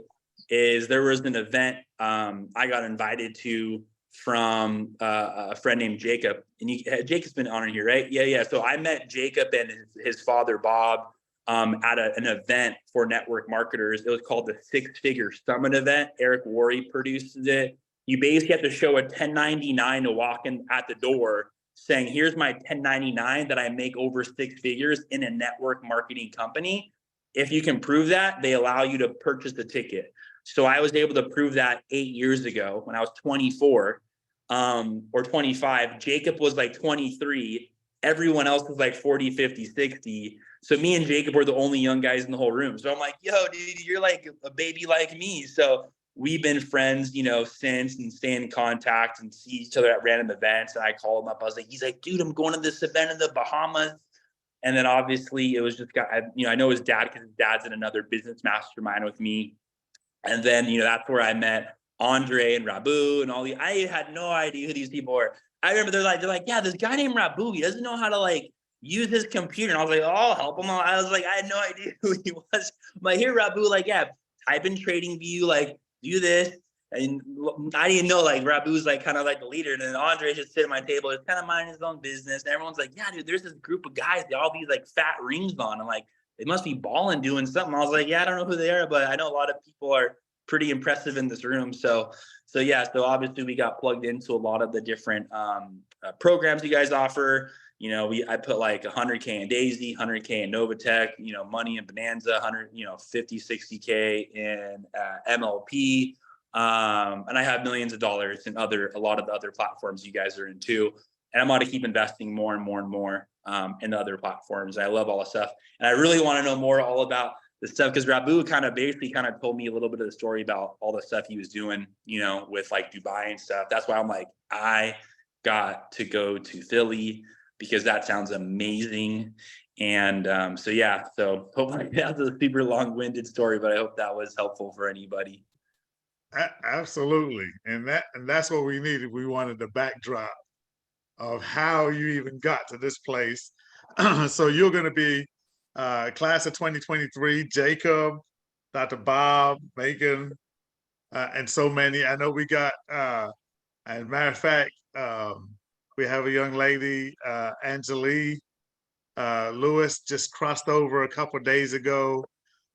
is there was an event I got invited to from a friend named Jacob. And Jacob's been on here, right? Yeah. So I met Jacob and his father, Bob, at an event for network marketers. It was called the 6-Figure Summit event. Eric Worre produces it. You basically have to show a 1099 to walk in at the door saying, here's my 1099 that I make over 6 figures in a network marketing company. If you can prove that, they allow you to purchase the ticket. So I was able to prove that 8 years ago when I was 24 or 25. Jacob was like 23. Everyone else was like 40, 50, 60. So me and Jacob were the only young guys in the whole room. So I'm like, yo, dude, you're like a baby like me. So we've been friends, since, and stay in contact and see each other at random events. And I call him up. He's like, dude, I'm going to this event in the Bahamas. And then obviously it was just, I know his dad because his dad's in another business mastermind with me. And then, that's where I met Andre and Rabu and I had no idea who these people were. I remember they're like, yeah, this guy named Rabu, he doesn't know how to like use his computer. And I was like, oh, I'll help him. I was like, I had no idea who he was. I'm like, here, Rabu, like, yeah, type in TradingView, like, do this. And I didn't know, like, Rabu's like kind of like the leader. And then Andre just sit at my table, just kind of minding his own business. And everyone's like, yeah, dude, there's this group of guys, they all these like fat rings on. I'm like, they must be balling doing something. I was like, yeah, I don't know who they are, but I know a lot of people are pretty impressive in this room. So obviously we got plugged into a lot of the different programs you guys offer. I put like 100K in Daisy, 100K in Novatech, money in Bonanza, 50, 60K in MLP. And I have millions of dollars in a lot of the other platforms you guys are in too. And I'm going to keep investing more and more and more in the other platforms. I love all the stuff. And I really want to know more all about the stuff, because Rabu basically told me a little bit of the story about all the stuff he was doing, with like Dubai and stuff. That's why I'm like, I got to go to Philly because that sounds amazing. And so hopefully that's a super long-winded story, but I hope that was helpful for anybody. Absolutely. And that's what we needed. We wanted the backdrop of how you even got to this place. So you're going to be class of 2023, Jacob, Dr. Bob, Megan, and so many. I know we got, as a matter of fact, we have a young lady, Angelique Lewis, just crossed over a couple of days ago.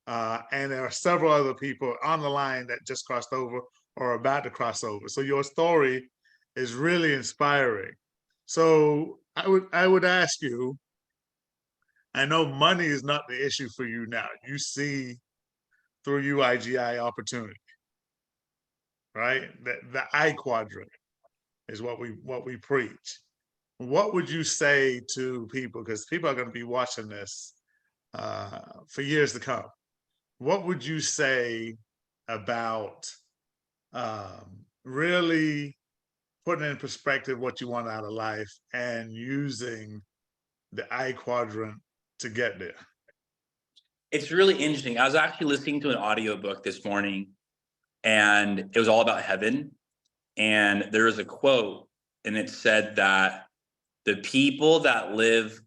And there are several other people on the line that just crossed over or about to cross over. So your story is really inspiring. So I would ask you, I know money is not the issue for you now. You see through UIGI opportunity, right? The I quadrant is what we preach. What would you say to people? Because people are going to be watching this for years to come. What would you say about really putting in perspective what you want out of life and using the I quadrant to get there? It's really interesting. I was actually listening to an audiobook this morning, and it was all about heaven. And there was a quote, and it said that the people that live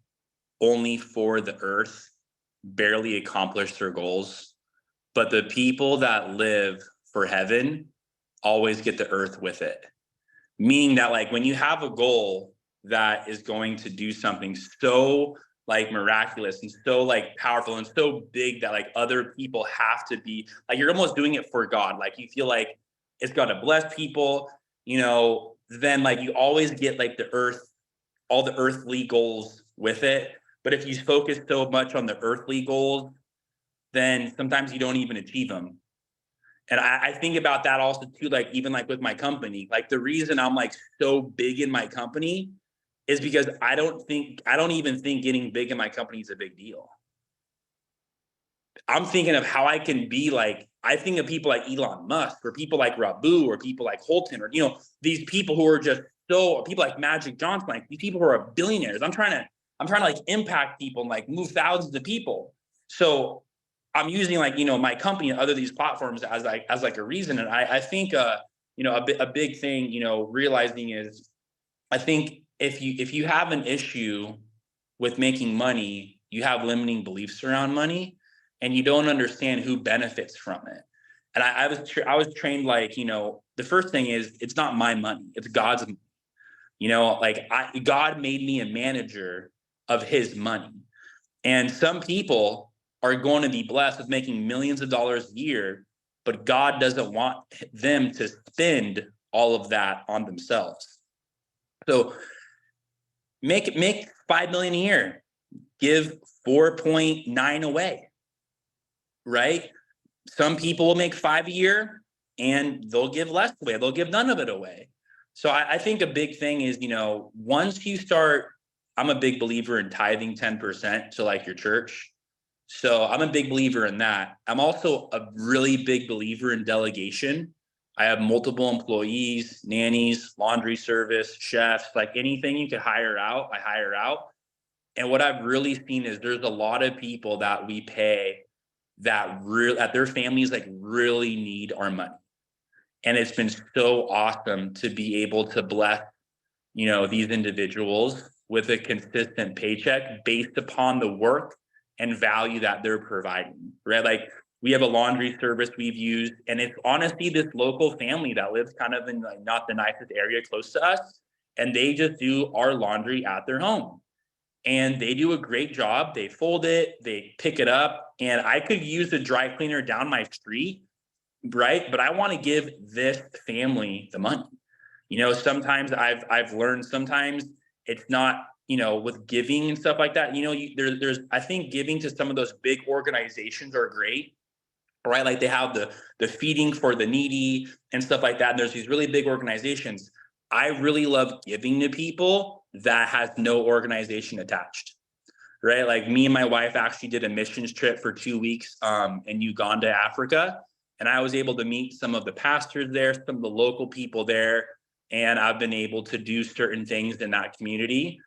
only for the earth barely accomplish their goals, but the people that live for heaven always get the earth with it. Meaning that, like, when you have a goal that is going to do something so like miraculous and so like powerful and so big that like other people have to be like, you're almost doing it for God. Like you feel like it's going to bless people, then like you always get like the earth, all the earthly goals with it. But if you focus so much on the earthly goals, then sometimes you don't even achieve them. And I think about that also too, like even like with my company, like the reason I'm like so big in my company is because I don't even think getting big in my company is a big deal. I'm thinking of how I can be like, I think of people like Elon Musk or people like Rabu or people like Colten or, these people who are just people like Magic Johnson, like these people who are billionaires. I'm trying to like impact people and like move thousands of people. So I'm using like, my company and other these platforms as like a reason. And I think, a big thing, realizing is, I think if you have an issue with making money, you have limiting beliefs around money and you don't understand who benefits from it. And I was trained like, the first thing is it's not my money, it's God's money. Like God made me a manager of his money. And some people are going to be blessed with making millions of dollars a year, but God doesn't want them to spend all of that on themselves. So make 5 million a year, give 4.9 away, right? Some people will make 5 a year and they'll give less away. They'll give none of it away. So I think a big thing is, once you start, I'm a big believer in tithing 10% to like your church. So I'm a big believer in that. I'm also a really big believer in delegation. I have multiple employees, nannies, laundry service, chefs, like anything you could hire out, I hire out. And what I've really seen is there's a lot of people that we pay that their families like really need our money. And it's been so awesome to be able to bless, these individuals with a consistent paycheck based upon the work and value that they're providing, right? Like we have a laundry service we've used, and it's honestly this local family that lives kind of in like not the nicest area close to us, and they just do our laundry at their home. And they do a great job. They fold it, they pick it up, and I could use a dry cleaner down my street, right? But I want to give this family the money. Sometimes I've learned sometimes it's not, with giving and stuff like that, there's I think giving to some of those big organizations are great, right? Like they have the feeding for the needy and stuff like that. And there's these really big organizations. I really love giving to people that has no organization attached, right? Like me and my wife actually did a missions trip for 2 weeks in Uganda, Africa. And I was able to meet some of the pastors there, some of the local people there. And I've been able to do certain things in that community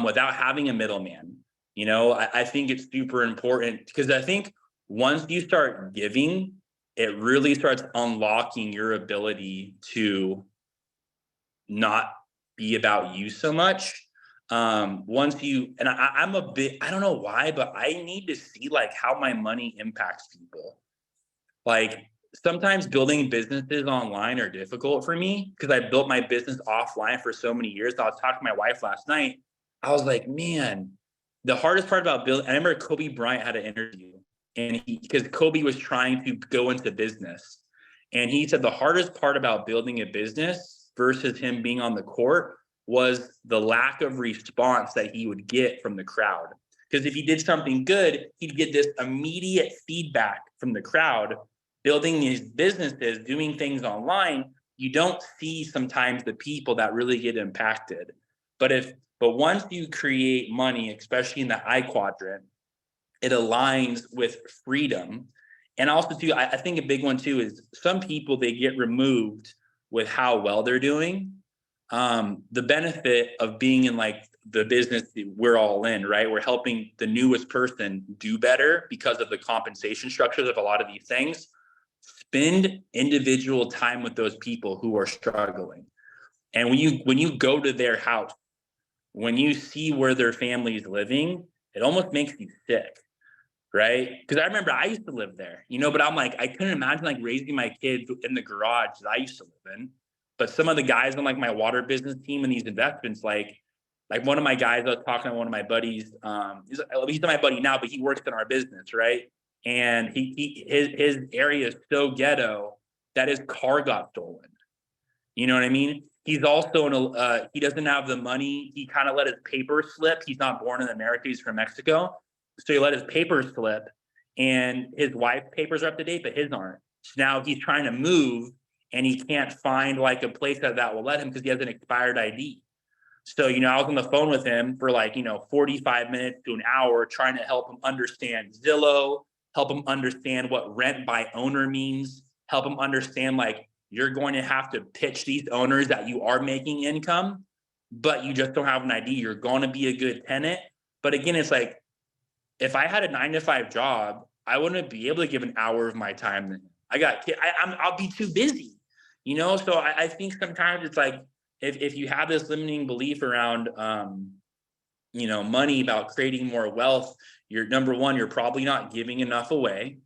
without having a middleman. You know, I think it's super important because I think once you start giving, it really starts unlocking your ability to not be about you so much. Once you, and I'm a bit, I don't know why, but I need to see like how my money impacts people. Like sometimes building businesses online are difficult for me because I built my business offline for so many years. I was talking to my wife last night. I was like, man, the hardest part about building, I remember Kobe Bryant had an interview and because Kobe was trying to go into business. And he said the hardest part about building a business versus him being on the court was the lack of response that he would get from the crowd. Because if he did something good, he'd get this immediate feedback from the crowd. Building these businesses, doing things online, you don't see sometimes the people that really get impacted. But once you create money, especially in the I quadrant, it aligns with freedom. And also too, I think a big one too is some people, they get removed with how well they're doing. The benefit of being in like the business we're all in, right? We're helping the newest person do better because of the compensation structures of a lot of these things. Spend individual time with those people who are struggling. And when you go to their house, when you see where their family is living, it almost makes you sick, right? Because I remember I used to live there, you know, but I'm like, I couldn't imagine like raising my kids in the garage that I used to live in. But some of the guys on like my water business team and these investments, like one of my guys, I was talking to one of my buddies, he's not my buddy now, but he works in our business, right? And his area is so ghetto that his car got stolen. You know what I mean? He's also he doesn't have the money. He kind of let his papers slip. He's not born in America. He's from Mexico. So he let his papers slip and his wife's papers are up to date, but his aren't. So now he's trying to move and he can't find like a place that will let him because he has an expired ID. So, you know, I was on the phone with him for like, 45 minutes to an hour trying to help him understand Zillow, help him understand what rent by owner means, help him understand like you're going to have to pitch these owners that you are making income, but you just don't have an ID. You're going to be a good tenant. But again, it's like, if I had a 9-to-5 job, I wouldn't be able to give an hour of my time to him. I'll be too busy, So I think sometimes it's like, if you have this limiting belief around, money, about creating more wealth, number one, you're probably not giving enough away.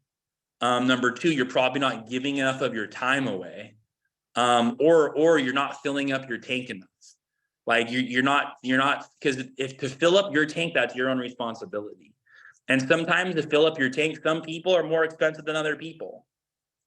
Number two, you're probably not giving enough of your time away, or you're not filling up your tank enough. Like you're not, because if to fill up your tank, that's your own responsibility. And sometimes to fill up your tank, some people are more expensive than other people.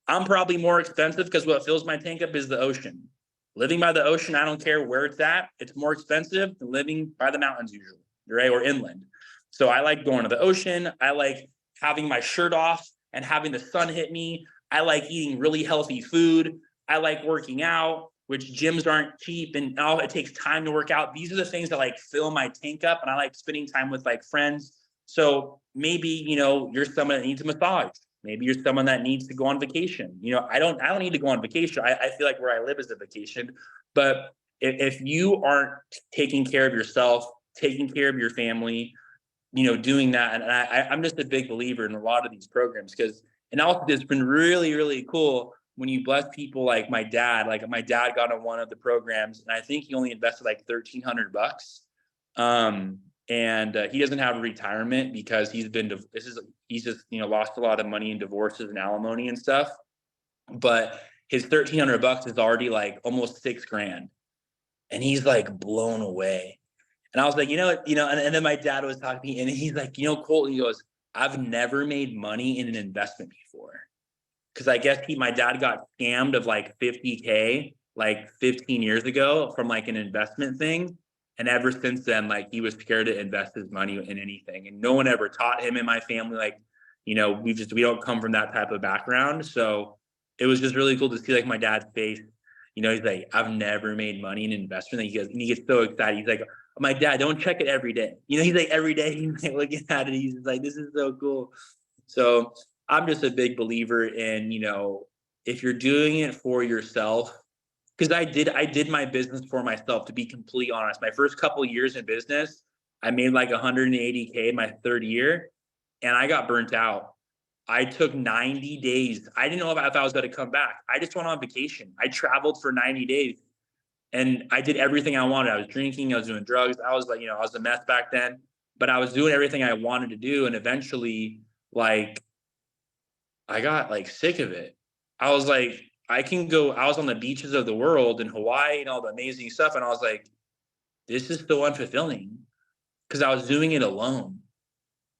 I'm probably more expensive because what fills my tank up is the ocean. Living by the ocean, I don't care where it's at. It's more expensive than living by the mountains usually, right? Or inland. So I like going to the ocean. I like having my shirt off and having the sun hit me. I like eating really healthy food. I like working out, which gyms aren't cheap and it takes time to work out. These are the things that like fill my tank up, and I like spending time with like friends. So maybe, you're someone that needs a massage. Maybe you're someone that needs to go on vacation. I don't need to go on vacation. I feel like where I live is a vacation. But if you aren't taking care of yourself, taking care of your family, doing that. And I'm just a big believer in a lot of these programs and also it's been really, really cool when you bless people like my dad. Like my dad got on one of the programs and I think he only invested like $1,300. And he doesn't have a retirement because he's just lost a lot of money in divorces and alimony and stuff. But his $1,300 is already like almost $6,000, and he's like blown away. And I was like, and then my dad was talking to me, and he's like, Colten, he goes, I've never made money in an investment before, because I guess my dad got scammed of like $50K like 15 years ago from like an investment thing. And ever since then, like he was scared to invest his money in anything. And no one ever taught him in my family, like, you know, we don't come from that type of background. So it was just really cool to see like my dad's face. You know, he's like, I've never made money in investment. And he gets so excited. He's like, my dad, don't check it every day. You know, he's like, every day he's like looking at it. He's like, this is so cool. So I'm just a big believer in, you know, if you're doing it for yourself, because I did my business for myself, to be completely honest. My first couple of years in business, I made like 180K my third year, and I got burnt out. I took 90 days. I didn't know if I was going to come back. I just went on vacation. I traveled for 90 days and I did everything I wanted. I was drinking, I was doing drugs. I was like, you know, I was a mess back then, but I was doing everything I wanted to do. And eventually, like, I got like sick of it. I was like, I was on the beaches of the world in Hawaii and all the amazing stuff. And I was like, this is so unfulfilling because I was doing it alone.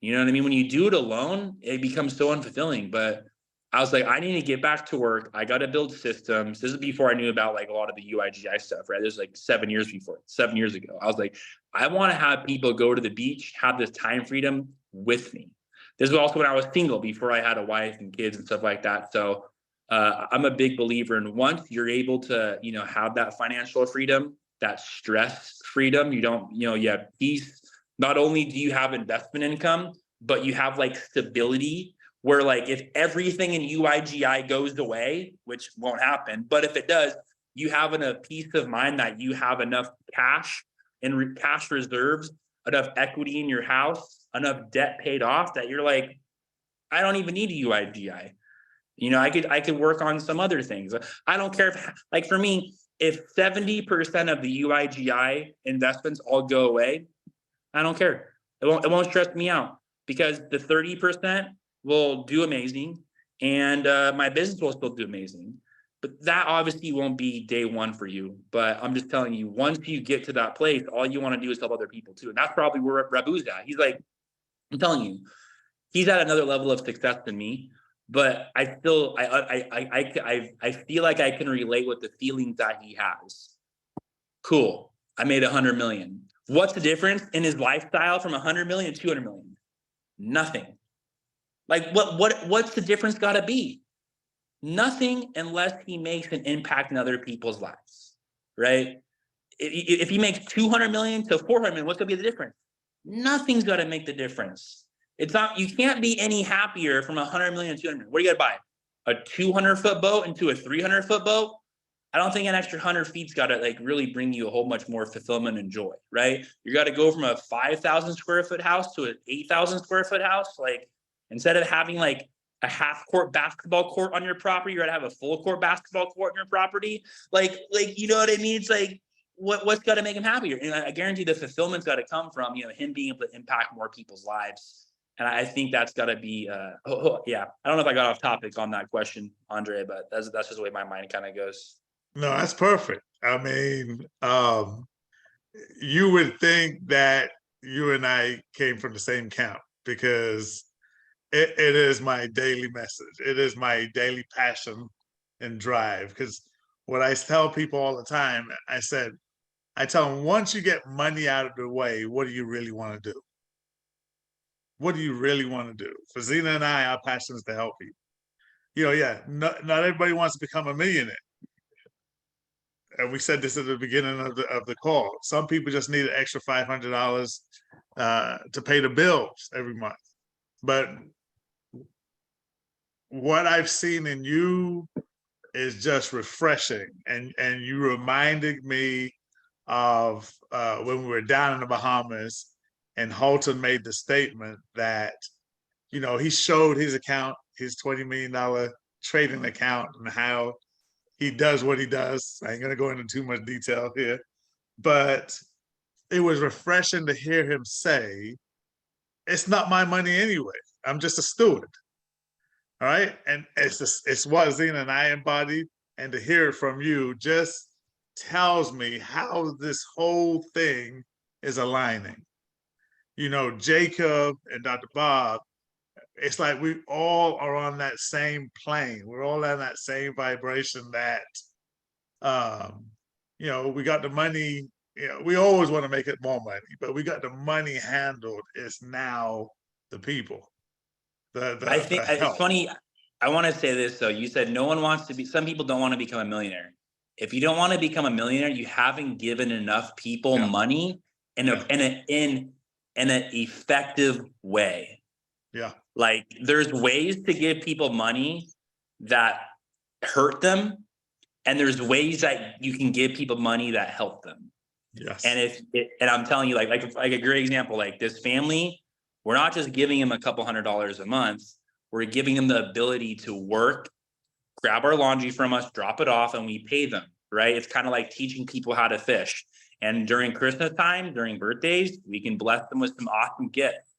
You know what I mean? When you do it alone, it becomes so unfulfilling. But I was like, I need to get back to work. I got to build systems. This is before I knew about like a lot of the UIGI stuff, right? This is like 7 years ago. I was like, I want to have people go to the beach, have this time freedom with me. This was also when I was single, before I had a wife and kids and stuff like that. So I'm a big believer in, once you're able to, you know, have that financial freedom, that stress freedom, you have peace. Not only do you have investment income, but you have like stability, where like if everything in UIGI goes away, which won't happen, but if it does, you have a peace of mind that you have enough cash and cash reserves, enough equity in your house, enough debt paid off, that you're like, I don't even need a UIGI. You know, I could work on some other things. I don't care if, like, for me, if 70% of the UIGI investments all go away, I don't care. It won't stress me out, because the 30% will do amazing, and my business will still do amazing. But that obviously won't be day one for you. But I'm just telling you, once you get to that place, all you want to do is help other people too. And that's probably where Rabu's at. He's like, I'm telling you, he's at another level of success than me. But I still, I feel like I can relate with the feelings that he has. Cool. I made 100 million. What's the difference in his lifestyle from 100 million to 200 million? Nothing. Like, what's the difference got to be? Nothing, unless he makes an impact in other people's lives, right? If he makes 200 million to 400 million, what's going to be the difference? Nothing's got to make the difference. It's not, you can't be any happier from 100 million to 200 million. What do you got to buy? A 200-foot boat into a 300-foot boat? I don't think an extra 100 feet's got to like really bring you a whole much more fulfillment and joy, right? You got to go from a 5,000 square foot house to an 8,000 square foot house. Like, instead of having like a half court basketball court on your property, you're gonna have a full court basketball court on your property. Like, you know what I mean? It's like, what's got to make him happier? And I guarantee the fulfillment's got to come from, you know, him being able to impact more people's lives. And I think that's got to be, yeah. I don't know if I got off topic on that question, Andre, but that's just the way my mind kind of goes. No, that's perfect. I mean, you would think that you and I came from the same camp, because it is my daily message. It is my daily passion and drive. Because what I tell people all the time, I tell them, once you get money out of the way, what do you really want to do? What do you really want to do? For Zena and I, our passion is to help people. You know, yeah, not everybody wants to become a millionaire. And we said this at the beginning of the call. Some people just need an extra $500 to pay the bills every month. But what I've seen in you is just refreshing, and you reminded me of when we were down in the Bahamas, and Colten made the statement that, you know, he showed his account, his $20 million trading account, and how he does what he does. I ain't gonna go into too much detail here, but it was refreshing to hear him say, it's not my money anyway. I'm just a steward. All right. And it's what Zena and I embodied. And to hear it from you just tells me how this whole thing is aligning. You know, Jacob and Dr. Bob, it's like we all are on that same plane. We're all on that same vibration that, you know, we got the money, you know, we always want to make it more money, but we got the money handled. It's now the people. I think the it's help. funny. I want to say this though. You said no one wants to be. Some people don't want to become a millionaire. If you don't want to become a millionaire, you haven't given enough people Yeah. money in Yeah. an effective way. Yeah. Like there's ways to give people money that hurt them, and there's ways that you can give people money that help them. Yes. And I'm telling you, like a great example, like this family, we're not just giving them a couple $100s a month. We're giving them the ability to work, grab our laundry from us, drop it off, and we pay them, right? It's kind of like teaching people how to fish. And during Christmas time, during birthdays, we can bless them with some awesome gifts,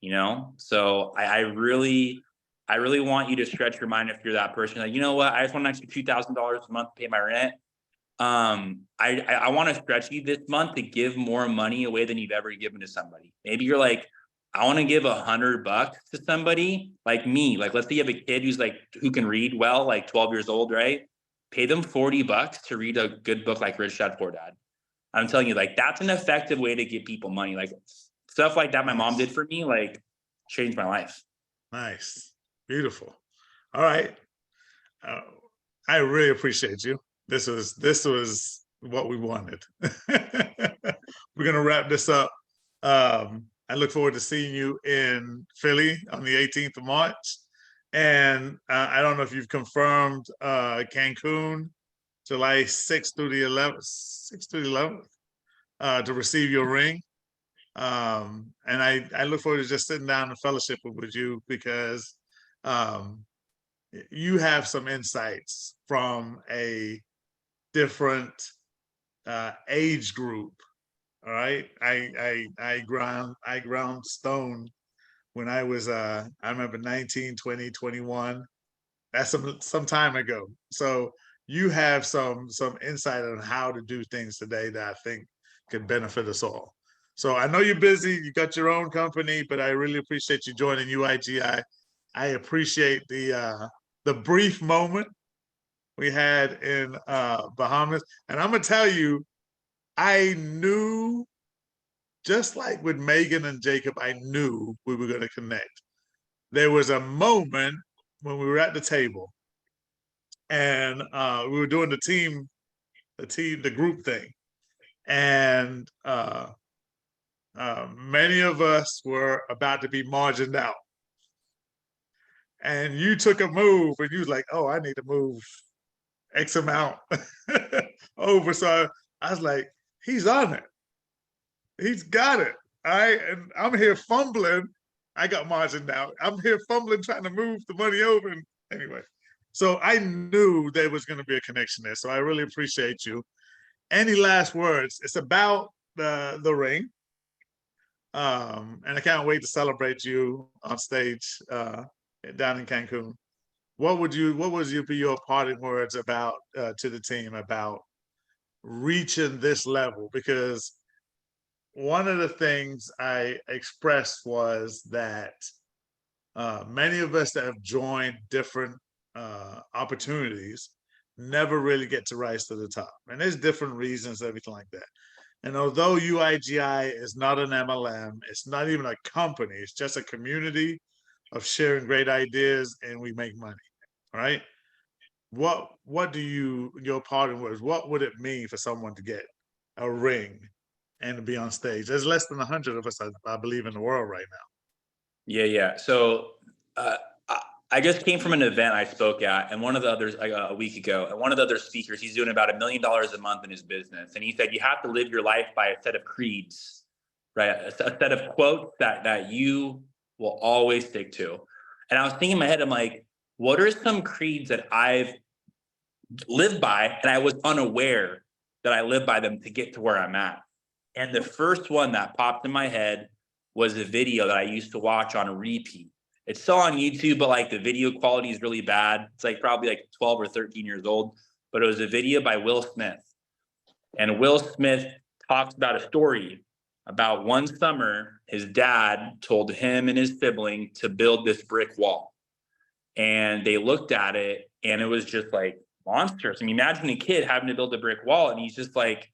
you know? So I really want you to stretch your mind if you're that person. Like, you know what? I just want an extra $2,000 a month to pay my rent. I want to stretch you this month to give more money away than you've ever given to somebody. Maybe you're like, I want to give $100 to somebody like me. Like, let's say you have a kid who can read well, like 12 years old, right? Pay them $40 to read a good book like Rich Dad Poor Dad. I'm telling you, like, that's an effective way to give people money. Like stuff like that my mom did for me, like changed my life. Nice. Beautiful. All right. I really appreciate you. This was what we wanted. We're gonna wrap this up. I look forward to seeing you in Philly on the 18th of March. And I don't know if you've confirmed Cancun, July 6th through the 11th, to receive your ring. And I look forward to just sitting down and fellowship with you, because you have some insights from a different age group. All right. I ground stone when I was I remember 19, 20, 21. That's some time ago. So you have some insight on how to do things today that I think could benefit us all. So I know you're busy, you got your own company, but I really appreciate you joining UIGI. I appreciate the brief moment we had in Bahamas. And I'm gonna tell you, I knew, just like with Megan and Jacob, I knew we were gonna connect. There was a moment when we were at the table and we were doing the group thing. And many of us were about to be margined out. And you took a move and you was like, oh, I need to move X amount over. So I was like, he's on it. He's got it. All right. And I'm here fumbling. I got margined out. I'm here fumbling, trying to move the money over. And anyway, so I knew there was going to be a connection there. So I really appreciate you. Any last words? It's about the ring. And I can't wait to celebrate you on stage down in Cancun. What would be your parting words about to the team about reaching this level? Because one of the things I expressed was that many of us that have joined different opportunities never really get to rise to the top. And there's different reasons, everything like that. And although UIGI is not an MLM, it's not even a company, it's just a community of sharing great ideas, and we make money, right? What do your parting words, what would it mean for someone to get a ring and to be on stage? There's less than 100 of us, I believe, in the world right now. Yeah. So I just came from an event I spoke at, and one of the others a week ago, and one of the other speakers, he's doing about $1 million a month in his business. And he said, you have to live your life by a set of creeds, right? A set of quotes that you will always stick to. And I was thinking in my head, I'm like, what are some creeds that I've lived by and I was unaware that I lived by them to get to where I'm at? And the first one that popped in my head was a video that I used to watch on repeat. It's still on YouTube, but like the video quality is really bad. It's like probably like 12 or 13 years old, but it was a video by Will Smith. And Will Smith talks about a story about one summer, his dad told him and his sibling to build this brick wall. And they looked at it and it was just like monstrous. I mean, imagine a kid having to build a brick wall. And he's just like,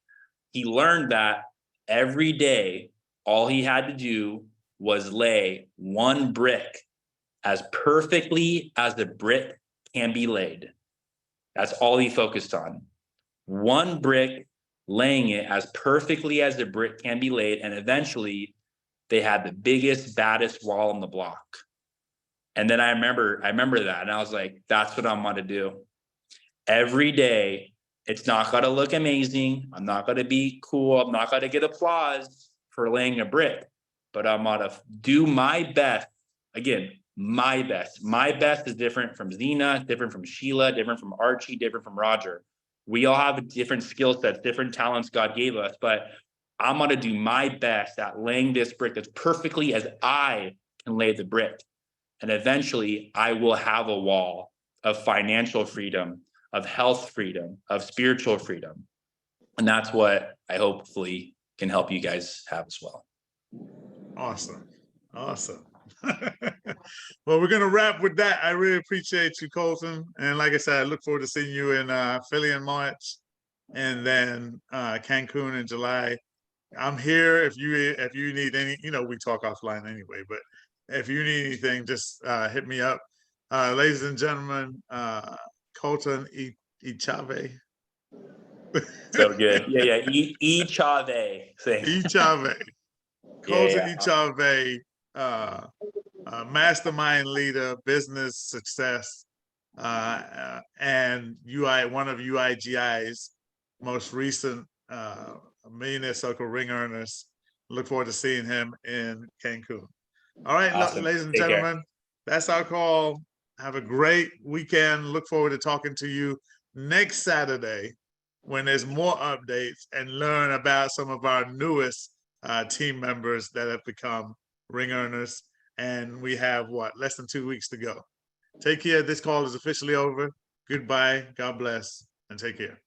he learned that every day, all he had to do was lay one brick as perfectly as the brick can be laid. That's all he focused on. One brick, laying it as perfectly as the brick can be laid. And eventually they had the biggest, baddest wall on the block. And then I remember that. And I was like, that's what I'm going to do. Every day, it's not going to look amazing. I'm not going to be cool. I'm not going to get applause for laying a brick, but I'm going to do my best. Again, my best. My best is different from Zena, different from Sheila, different from Archie, different from Roger. We all have different skill sets, different talents God gave us, but I'm going to do my best at laying this brick as perfectly as I can lay the brick. And eventually I will have a wall of financial freedom, of health freedom, of spiritual freedom. And that's what I hopefully can help you guys have as well. Awesome. Awesome. Well, we're going to wrap with that. I really appreciate you, Colten. And like I said, I look forward to seeing you in Philly in March and then Cancun in July. I'm here if you need any, we talk offline anyway, but if you need anything, just hit me up. Ladies and gentlemen, Colten Echave. So good. Yeah. Echave. Echave. Colten Yeah. Echave, mastermind leader, business success, and one of UIGI's most recent Millionaire Circle Ring Earners. Look forward to seeing him in Cancun. All right, Awesome. ladies and Take gentlemen, care. that's our call. Have a great weekend. Look forward to talking to you next Saturday when there's more updates and learn about some of our newest team members that have become ring earners. And we have less than 2 weeks to go. Take care. This call is officially over. Goodbye. God bless and take care.